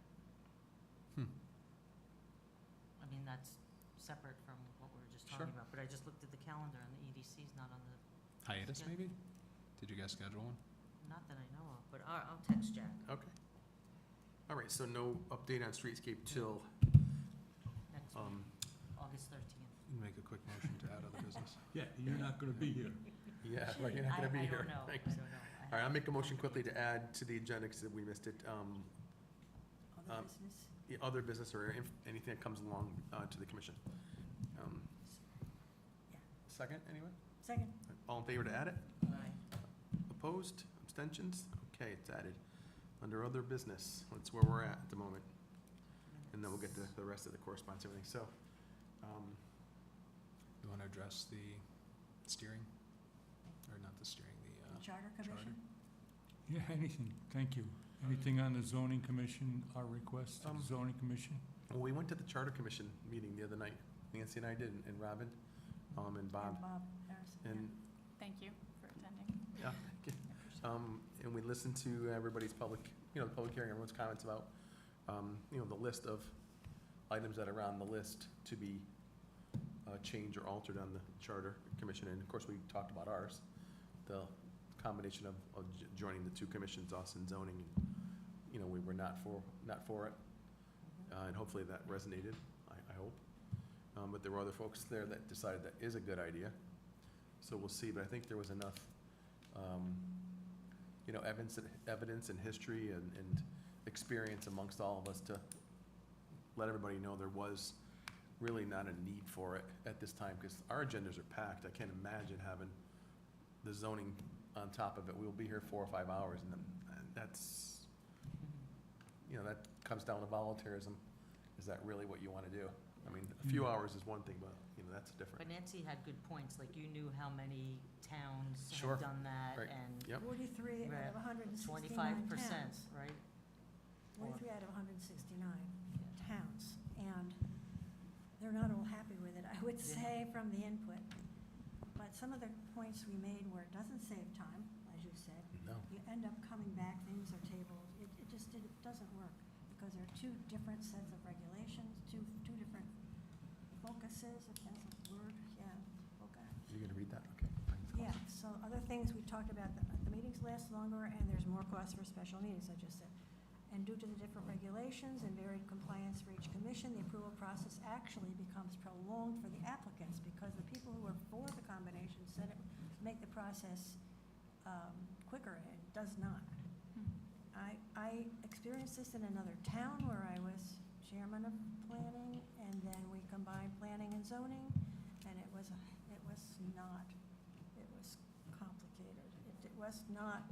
Hmm. I mean, that's separate from what we were just Sure. talking about, but I just looked at the calendar and the EDC's not on the, Hiatus, Yeah. maybe? Did you guys schedule one? not that I know of, but I'll text Jack Okay. All right, so no update on Streetscape till, next week, August 13th. You can make a quick motion to add other business. Yeah, you're not gonna be here. yeah, right, you're not gonna be here. I don't know, I Thanks. don't know. All right, I'll make a motion quickly to add to the agenda, because we missed it, Other business? the other business or anything that comes along to the commission. Yeah. Second, anyone? Second. All in favor to add it? Aye. Opposed? Abstentions? Okay, it's added. Under other business, that's where we're at the moment. And then we'll get to the rest of the correspondence, and everything. So, You want to address the steering? Or not the steering, The Charter Commission? Yeah, anything, thank you. Anything on the zoning commission, our request to the zoning commission? well, we went to the Charter Commission meeting the other night. Nancy and I did, and Robin, and Bob. And Bob Harrison. yeah. And, Thank you for attending. yeah, and we listened to everybody's public, the public hearing, everyone's comments about, the list of items that are on the list to be changed or altered on the Charter Commission. And of course, we talked about ours, the combination of joining the two commissions, us and zoning. And, we were not for it. And hopefully that resonated, I hope. But there were other folks there that decided that is a good idea. So we'll see, but I think there was enough, evidence and history and experience amongst all of us to let everybody know there was really not a need for it at this time, because our agendas are packed. I can't imagine having the zoning on top of it. We'll be here 4 or 5 hours, and then that's, that comes down to volunteerism. Is that really what you want to do? I mean, a few hours is one thing, but, that's different. But Nancy had good points, like you knew how many towns Sure. had done that, Right. and Yep. 43 out Right. of 169 25%, towns. right? 43 out of 169 towns, and they're not all happy with it, I would Yeah. say, from the input. But some of the points we made where it doesn't save time, as you said, No. you end up coming back, things are tabled, it just doesn't work, because there are two different sets of regulations, two different focuses, if that's a word, yeah, focus. You're going to read that? Okay. Yeah, so other things, we talked about, the meetings last longer, and there's more cost for special meetings, I just said. And due to the different regulations and varied compliance for each commission, the approval process actually becomes prolonged for the applicants, because the people who are for the combination said it would make the process quicker, and it does not. I experienced this in another town where I was chairman of planning, and then we combined planning and zoning, and it was complicated. It was not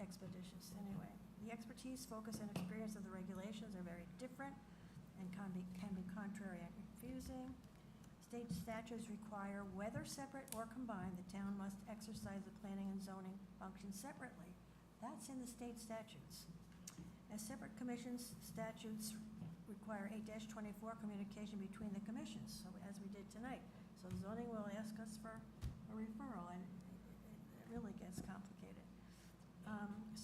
expeditious, anyway. The expertise, focus, and experience of the regulations are very different and can be contrary and confusing. State statutes require, whether separate or combined, the town must exercise the planning and zoning functions separately. That's in the state statutes. As separate commissions, statutes require 8-24 communication between the commissions, so as we did tonight. So zoning will ask us for a referral, and it really gets complicated.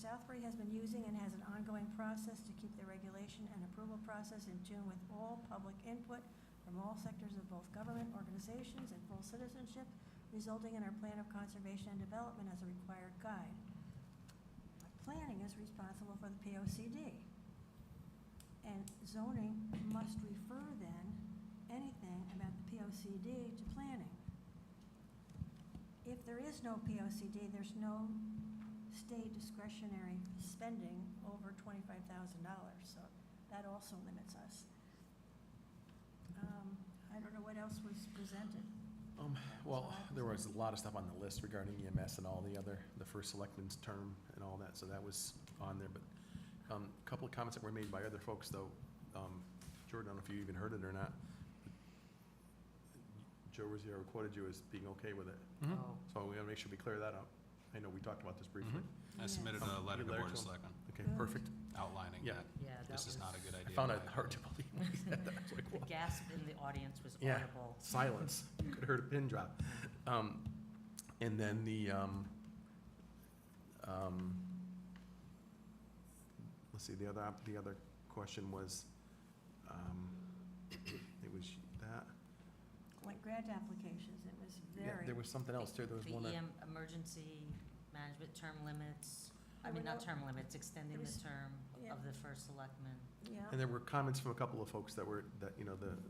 Southbury has been using and has an ongoing process to keep the regulation and approval process in tune with all public input from all sectors of both government, organizations, and full citizenship, resulting in our plan of conservation and development as a required guide. But planning is responsible for the POCD. And zoning must refer then anything about the POCD to planning. If there is no POCD, there's no state discretionary spending over $25,000, so that also limits us. I don't know what else was presented. Well, there was a lot of stuff on the list regarding EMS and all the first selectman's term and all that, so that was on there, but, a couple of comments that were made by other folks, though. Jordan, I don't know if you even heard it or not. Joe Rosiero quoted you as being okay with it, Oh, so we gotta make sure we clear that up. I know we talked about this briefly. I submitted a letter to the Letter Board of to 'em. Selectmen Okay, Good. perfect. outlining Yeah. that yeah, that this is was, not a good idea. I found in it my hard to believe when he said that. I was like, the "Whoa." gasp in the audience was Yeah. audible. Silence. You could have heard a pin drop. And then let's see, the other question was, it was that, Like grant applications, it was yeah, very. there was something else too, there was The one that, emergency management term limits, I There mean, were not no- term limits, extending there the was- term yeah. of the first selectman. Yeah, and there were comments from a couple of folks that the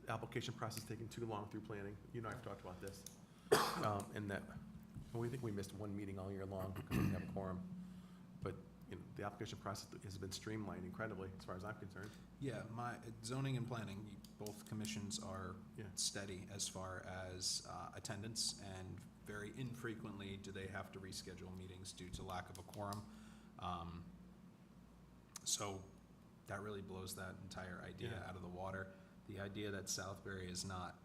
application process taking too long through planning. You and I have talked about this. And that, well, we think we missed one meeting all year long because we didn't have a quorum. But, the application process has been streamlined incredibly, as far as I'm concerned. Yeah, my zoning and planning, both commissions are Yeah. steady as far as attendance, and very infrequently do they have to reschedule meetings due to lack of a quorum. So that really blows that entire idea Yeah. out of the water. The idea that Southbury is not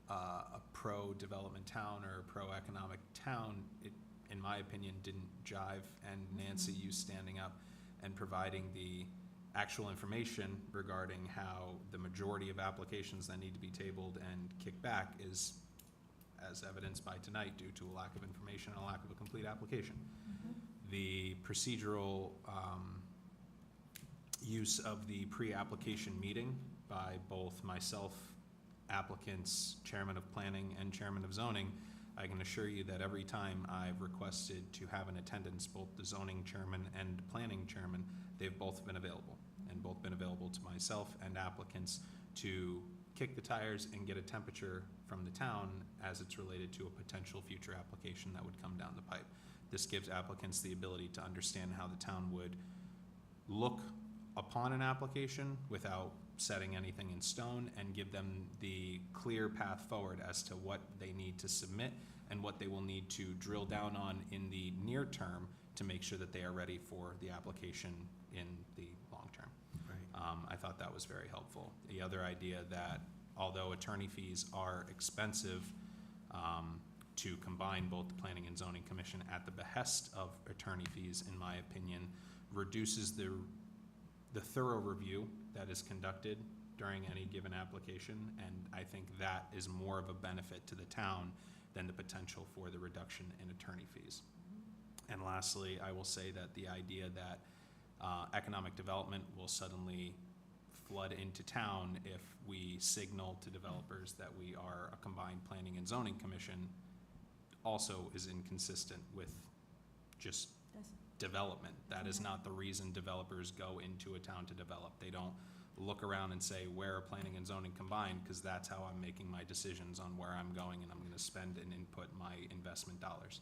a pro-development town or a pro-economic town, it, in my opinion, didn't jive. And Nancy, you standing up and providing the actual information regarding how the majority of applications that need to be tabled and kicked back is, as evidenced by tonight, due to a lack of information and a lack of a complete application. The procedural use of the pre-application meeting by both myself, applicants, chairman of planning, and chairman of zoning, I can assure you that every time I've requested to have in attendance both the zoning chairman and planning chairman, they've both been available, and both been available to myself and applicants to kick the tires and get a temperature from the town as it's related to a potential future application that would come down the pipe. This gives applicants the ability to understand how the town would look upon an application without setting anything in stone, and give them the clear path forward as to what they need to submit and what they will need to drill down on in the near term to make sure that they are ready for the application in the long term. Right. I thought that was very helpful. The other idea that although attorney fees are expensive, to combine both the Planning and Zoning Commission at the behest of attorney fees, in my opinion, reduces the thorough review that is conducted during any given application, and I think that is more of a benefit to the town than the potential for the reduction in attorney fees. And lastly, I will say that the idea that economic development will suddenly flood into town if we signal to developers that we are a combined planning and zoning commission also is inconsistent with just doesn't, development. That is not the reason developers go into a town to develop. They don't look around and say, where are planning and zoning combined? Because that's how I'm making my decisions on where I'm going and I'm gonna spend and input my investment dollars.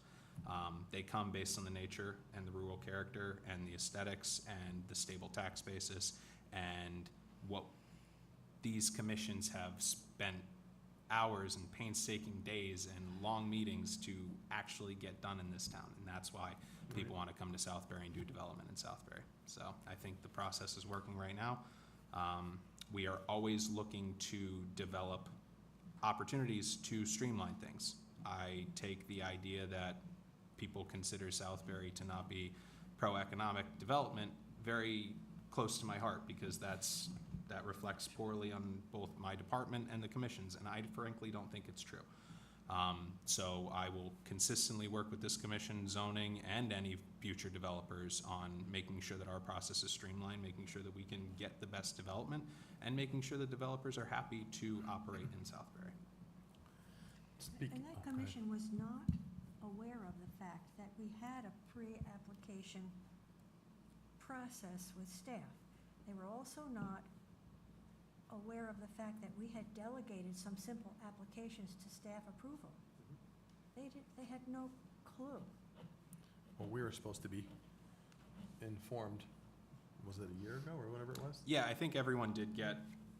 They come based on the nature and the rural character and the aesthetics and the stable tax basis and what these commissions have spent hours and painstaking days and long meetings to actually get done in this town. And that's why people want to come to Southbury and do development in Southbury. So I think the process is working right now. We are always looking to develop opportunities to streamline things. I take the idea that people consider Southbury to not be pro-economic development very close to my heart, because that reflects poorly on both my department and the commissions, and I frankly don't think it's true. So I will consistently work with this commission, zoning, and any future developers on making sure that our process is streamlined, making sure that we can get the best development, and making sure that developers are happy to operate in Southbury. and that commission was not aware of the fact that we had a pre-application process with staff. They were also not aware of the fact that we had delegated some simple applications to staff approval. They had no clue. Well, we were supposed to be informed, was it a year ago or whatever it was? Yeah, I think everyone did get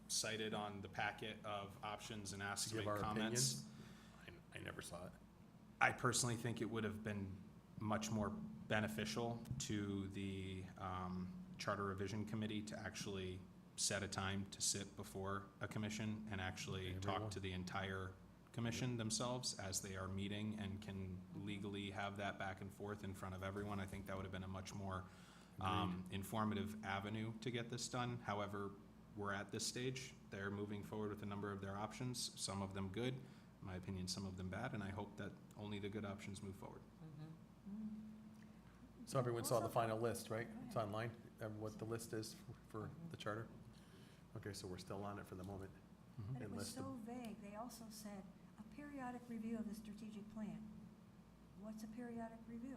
cited on the packet of options and asked To to give make our comments. opinions? I never saw it. I personally think it would have been much more beneficial to the Charter Revision Committee to actually set a time to sit before a commission and actually talk Everyone. to the entire commission themselves as they are meeting and can legally have that back and forth in front of everyone. I think that would have been a much more informative avenue to get this done. However, we're at this stage. They're moving forward with a number of their options, some of them good, in my opinion, some of them bad, and I hope that only the good options move forward. So everyone saw the final list, right? It's online, what the list is for the charter? Okay, so we're still on it for the moment. But it was Unless the- so vague. They also said a periodic review of the strategic plan. What's a periodic review?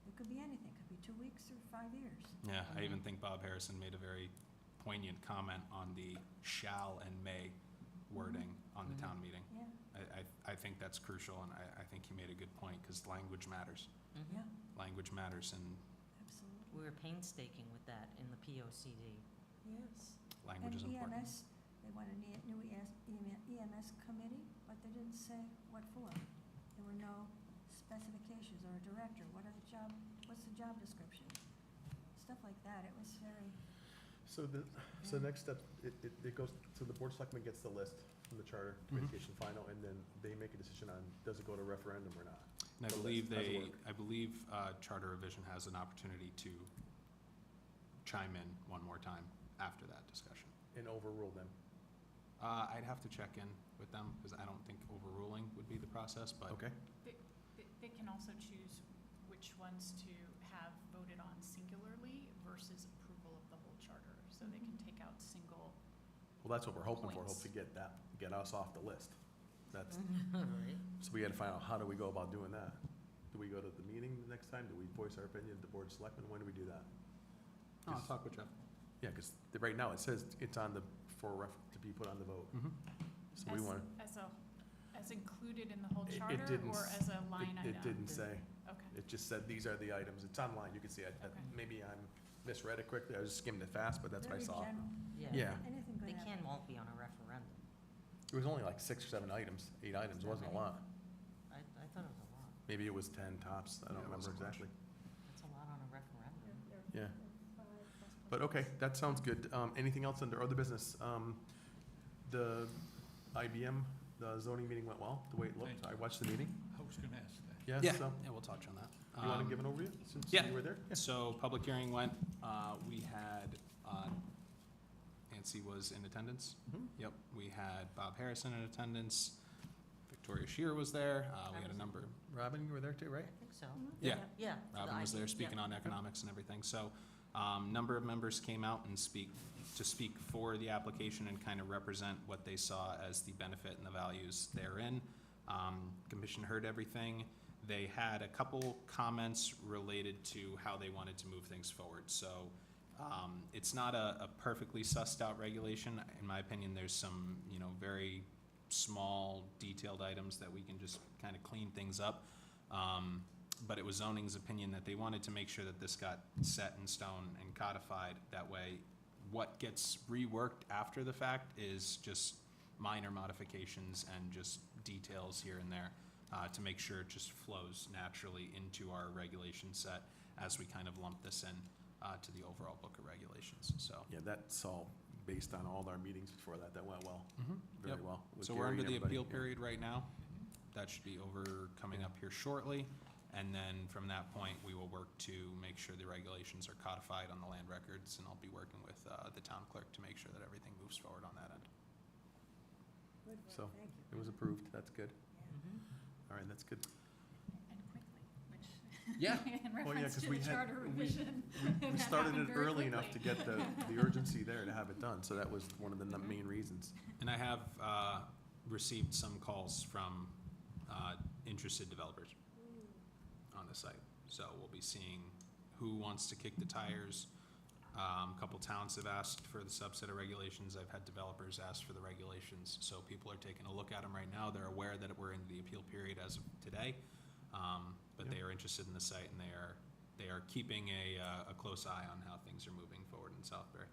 It could be anything. It could be 2 weeks or 5 years. Yeah, I even think Bob Harrison made a very poignant comment on the shall and may wording on the town meeting. Yeah, I think that's crucial, and I think he made a good point, because language matters. yeah, Language matters, and absolutely. We were painstaking with that in the POCD. Yes. language is And important. EMS, they want a new EMS committee, but they didn't say what for. There were no specifications or a director. What's the job description? Stuff like that. It was very, So next step, it goes, so the board of selectmen gets the list from the charter communication final, and then they make a decision on, does it go to referendum or not? And I the believe list, how's it work? I believe Charter Revision has an opportunity to chime in one more time after that discussion. And overrule them. I'd have to check in with them, because I don't think overruling would be the process, but Okay, They can also choose which ones to have voted on singularly versus approval of the whole charter. So they can take out single, well, that's what we're hoping for, Points. hope to get us off the list. That's, Right. so we gotta find out, how do we go about doing that? Do we go to the meeting the next time? Do we voice our opinion at the board of selectmen? When do we do that? I'll talk with Jeff. Yeah, because right now it says it's on to be put on the vote. So we want, as included in the whole It charter didn't or as a line item? it didn't say. Okay, It just said, these are the items. It's online, you can see it. Okay. Maybe I misread it quickly, I was just skimming it fast, but that's what I very saw. general. Yeah, Anything They could can, happen. won't be on a referendum. it was only like 6 or 7 items, 8 items, it wasn't a lot. I thought it was a lot. Maybe it was 10 tops, I Yeah, don't it remember wasn't much. exactly. That's a lot on a referendum. Yeah, Five plus but okay, that sounds good. Anything else under other business? The IBM, the zoning meeting went well, the way it looked. Thank I watched the meeting. I was gonna ask that. Yeah, Yeah, so, yeah, we'll touch on that. you want to give an overview since yeah. you were there? So, public hearing went, we had, Nancy was in attendance. Mhm. Yep, we had Bob Harrison in attendance, Victoria Shear was there, we had a number, Robin, you were there too, right? I think so. yeah, Yeah. Robin was there speaking on economics and everything, so, number of members came out and speak for the application and kind of represent what they saw as the benefit and the values therein. Commission heard everything. They had a couple comments related to how they wanted to move things forward, so, it's not a perfectly sussed out regulation. In my opinion, there's some, very small detailed items that we can just kind of clean things up. But it was zoning's opinion that they wanted to make sure that this got set in stone and codified. That way, what gets reworked after the fact is just minor modifications and just details here and there, to make sure it just flows naturally into our regulation set as we kind of lump this in, to the overall book of regulations, so. Yeah, that's all based on all our meetings before that. That went well, very Yep. well. with So we're Gary under and the everybody. appeal Yeah. period right now. That should be over, coming up here shortly. And then from that point, we will work to make sure the regulations are codified on the land records, and I'll be working with the town clerk to make sure that everything moves forward on that end. Good work, So, thank you. It was approved, that's good. Mhm. All right, that's good. and quickly, which, Yeah. in Well, yeah, reference 'cause to we the had- charter we- revision. We that started happened it very early enough to quickly. get the urgency there to have it done, so that was one of the main reasons. And I have received some calls from interested developers on the site. So we'll be seeing who wants to kick the tires. A couple towns have asked for the subset of regulations. I've had developers ask for the regulations. So people are taking a look at them right now. They're aware that we're in the appeal period as of today. But they are interested in the site, and they are keeping a close eye on how things are moving forward in Southbury.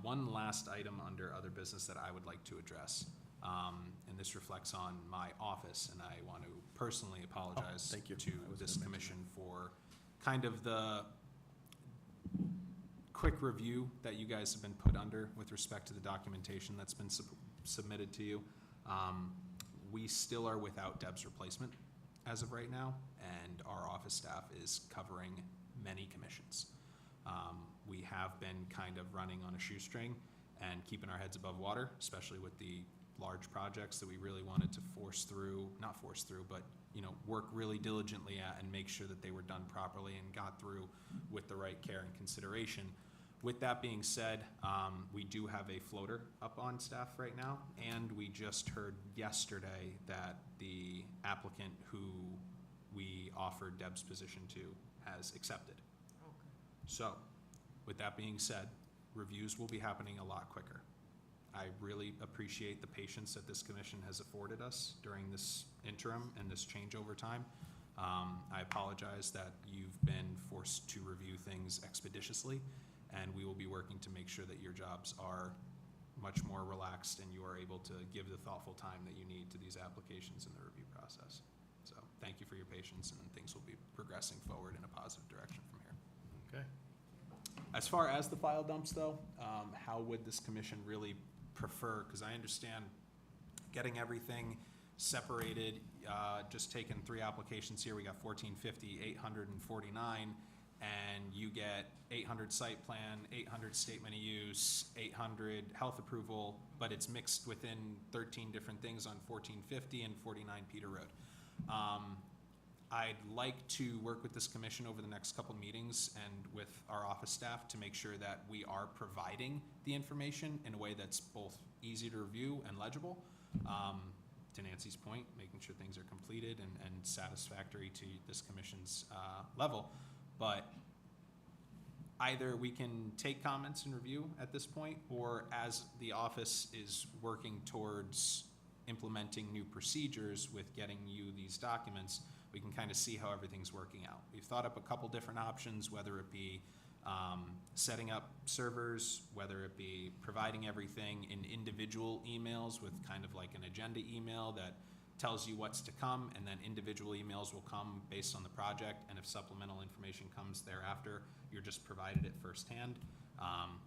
One last item under other business that I would like to address, and this reflects on my office, and I want to personally apologize thank you. to I was this gonna mention commission for kind of the quick review that you guys have been put under with respect to the documentation that's been submitted to you. We still are without Deb's replacement as of right now, and our office staff is covering many commissions. We have been kind of running on a shoestring and keeping our heads above water, especially with the large projects that we really wanted to not force through, but, you know, work really diligently at and make sure that they were done properly and got through with the right care and consideration. With that being said, we do have a floater up on staff right now, and we just heard yesterday that the applicant who we offered Deb's position to has accepted. So, with that being said, reviews will be happening a lot quicker. I really appreciate the patience that this commission has afforded us during this interim and this changeover time. I apologize that you've been forced to review things expeditiously, and we will be working to make sure that your jobs are much more relaxed and you are able to give the thoughtful time that you need to these applications in the review process. So, thank you for your patience, and things will be progressing forward in a positive direction from here. Okay. As far as the file dumps, though, how would this commission really prefer? Because I understand getting everything separated, just taking 3 applications here, we got 1450, 849, and you get 800 site plan, 800 statement of use, 800 health approval, but it's mixed within 13 different things on 1450 and 49 Peter Road. I'd like to work with this commission over the next couple meetings and with our office staff to make sure that we are providing the information in a way that's both easy to review and legible. To Nancy's point, making sure things are completed and satisfactory to this commission's level. But either we can take comments and review at this point, or as the office is working towards implementing new procedures with getting you these documents, we can kind of see how everything's working out. We've thought up a couple different options, whether it be setting up servers, whether it be providing everything in individual emails with kind of like an agenda email that tells you what's to come, and then individual emails will come based on the project, and if supplemental information comes thereafter, you're just provided it firsthand.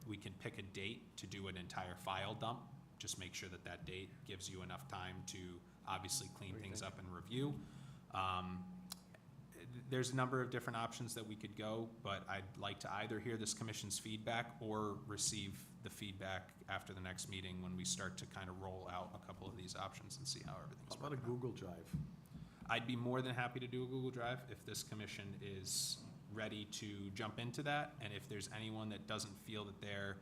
We can pick a date to do an entire file dump. Just make sure that that date gives you enough time to obviously clean things up and review. There's a number of different options that we could go, but I'd like to either hear this commission's feedback or receive the feedback after the next meeting when we start to kind of roll out a couple of these options and see how everything's How about a working out. Google Drive? I'd be more than happy to do a Google Drive if this commission is ready to jump into that, and if there's anyone that doesn't feel that they're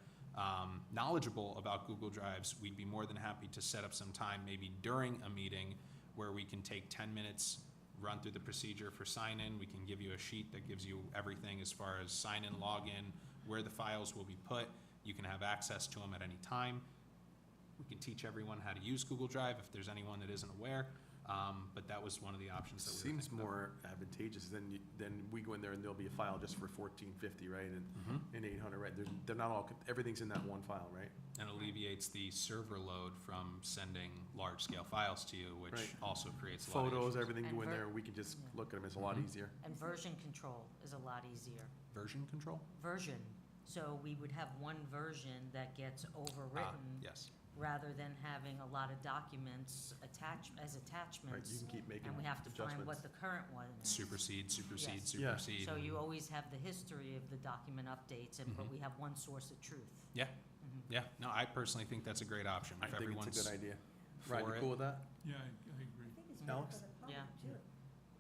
knowledgeable about Google Drives, we'd be more than happy to set up some time, maybe during a meeting, where we can take 10 minutes, run through the procedure for sign-in. We can give you a sheet that gives you everything as far as sign-in, login, where the files will be put. You can have access to them at any time. We can teach everyone how to use Google Drive if there's anyone that isn't aware. But that was one of the options that we were Seems thinking of. more advantageous than we go in there and there'll be a file just for 1450, right, and 800, right? They're not all, everything's in that one file, right? And alleviates the server load from sending large-scale files to you, which Right. also creates a lot of Photos, issues. everything And go in ver- there, we can just Yeah. look at them, it's a lot Mhm. easier. And version control is a lot easier. Version control? Version, so we would have one version that gets overwritten Yes. rather than having a lot of documents as Right, attachments. you can keep making And we have to find what adjustments. the current one is. Supersede, supersede, Yes. Yeah. supersede. So you and- always have the history of the document updates, and, but Mhm. we have one source of truth. Yeah. Mhm. Yeah, no, I personally think that's a great option. I If think everyone's it's a good idea. Ryan, for you it. cool with that? Yeah, I agree. I think it's better Alex? for the public Yeah. too.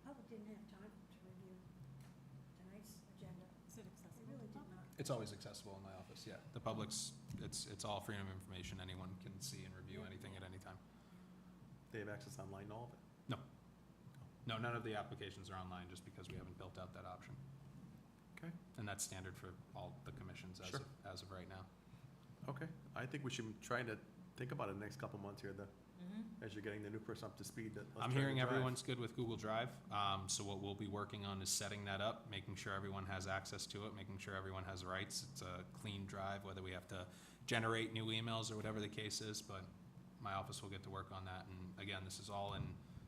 Public didn't have time to review tonight's agenda. Is it They accessible? really did not. It's always accessible in my office, yeah. The public's, it's all freedom of information. Anyone can see and review anything at any time. They have access online to all of it? No, none of the applications are online just because we haven't built out that option. Okay. And that's standard for all the commissions Sure. as of right now. Okay, I think we should try to think about it the next couple months here, Mhm. as you're getting the new person up to speed. Let's I'm try hearing the Drive. everyone's good with Google Drive, so what we'll be working on is setting that up, making sure everyone has access to it, making sure everyone has rights. It's a clean drive, whether we have to generate new emails or whatever the case is, but my office will get to work on that. And again, this is all in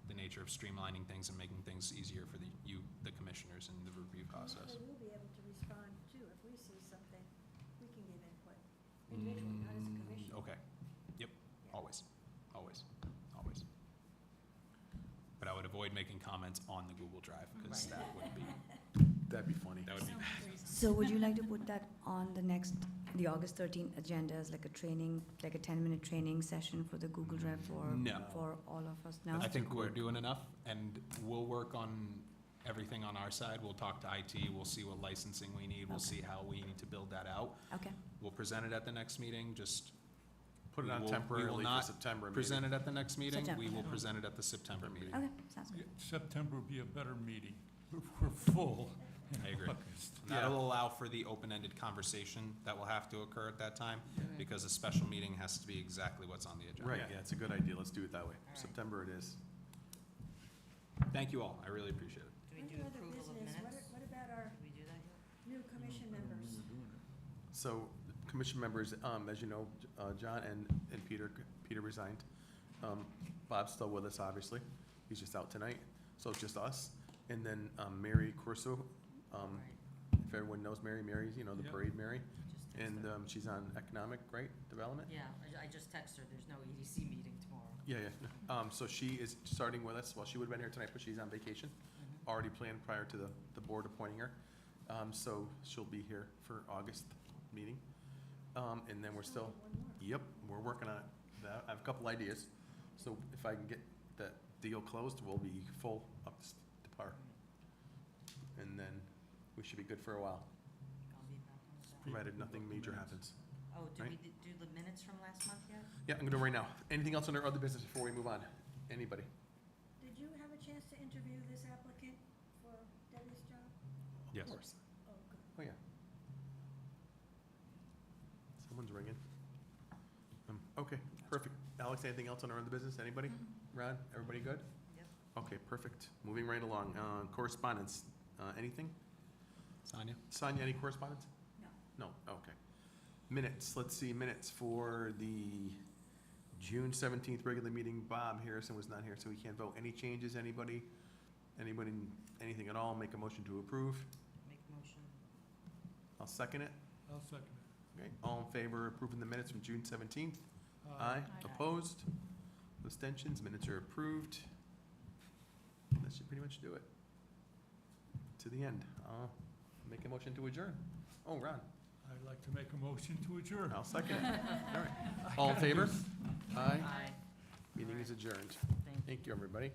the nature of streamlining things and making things easier for the commissioners in the review process. We will be able to respond too, if we see something, we can give input individually, not as a commission. Okay, yep, Yeah. always, always, always. But I would avoid making comments on the Google Drive, because Right. that would be, That'd be funny. that would be So would you like to put that on the August 13th agenda as like a training, like a 10-minute training session for the Google Drive No. for all of us now? I think we're doing enough, and we'll work on everything on our side. We'll talk to IT, we'll see what licensing we need, we'll Okay. see how we need to build that out. Okay, We'll present it at the next meeting, just Put it We on will temporarily for not September, maybe. present it at the next meeting. September. We will present it at the September meeting. okay, sounds good. September would be a better meeting. We're full in I agree. August. And that'll allow for the open-ended conversation that will have to occur at that time, because a special meeting has to be exactly what's on the agenda. Right, yeah, it's a good idea. Let's do it that way. right. September it is. Thank you all, I really appreciate it. Do we Under do other approval of business, minutes? what about our Did we do that yet? new commission members? So, commission members, as you know, John and Peter resigned. Bob's still with us, obviously. He's just out tonight, so it's just us. And then Mary Corso, Right, if everyone knows Mary's, you know, the Yep. parade Mary. just text And her. she's on economic, right, development? Yeah, I just texted her, there's no EDC meeting tomorrow. Yeah, yeah. So she is starting with us. Well, she would've been here tonight, but she's on vacation. Mhm. Already planned prior to the board appointing her. So she'll be here for August meeting. And then we're still, One more. yep, we're working on it. I have a couple ideas. So if I can get that deal closed, we'll be full up to par. And then we should be good for a while, I'll be back on Saturday. provided nothing major happens. Oh, did right. we do the minutes from last month yet? Yeah, I'm gonna do it right now. Anything else under other business before we move on? Anybody? Did you have a chance to interview this applicant for Debbie's job? Yes. Oh, good. Oh, yeah. Someone's ringing. Okay, perfect. Alex, anything else on our other business? Anybody? Ron, everybody good? Yep. Okay, perfect. Moving right along. Correspondence, anything? Sonia? Sonia, any correspondence? No. No, okay. Minutes, let's see, minutes for the June 17th regular meeting. Bob Harrison was not here, so we can't vote. Any changes, anybody? Anybody, anything at all? Make a motion to approve? Make a motion. I'll second it. I'll second Okay, all in favor of approving the minutes from June 17th? it. Aye. Opposed? Abstentions? Minutes are approved. That should pretty much do it. To the end. I'll make a motion to adjourn. Oh, Ron, I'd like to make a motion to adjourn. I'll second it. All right. All in favor? Aye. Aye. Meeting is adjourned. Thank you. Thank you, everybody.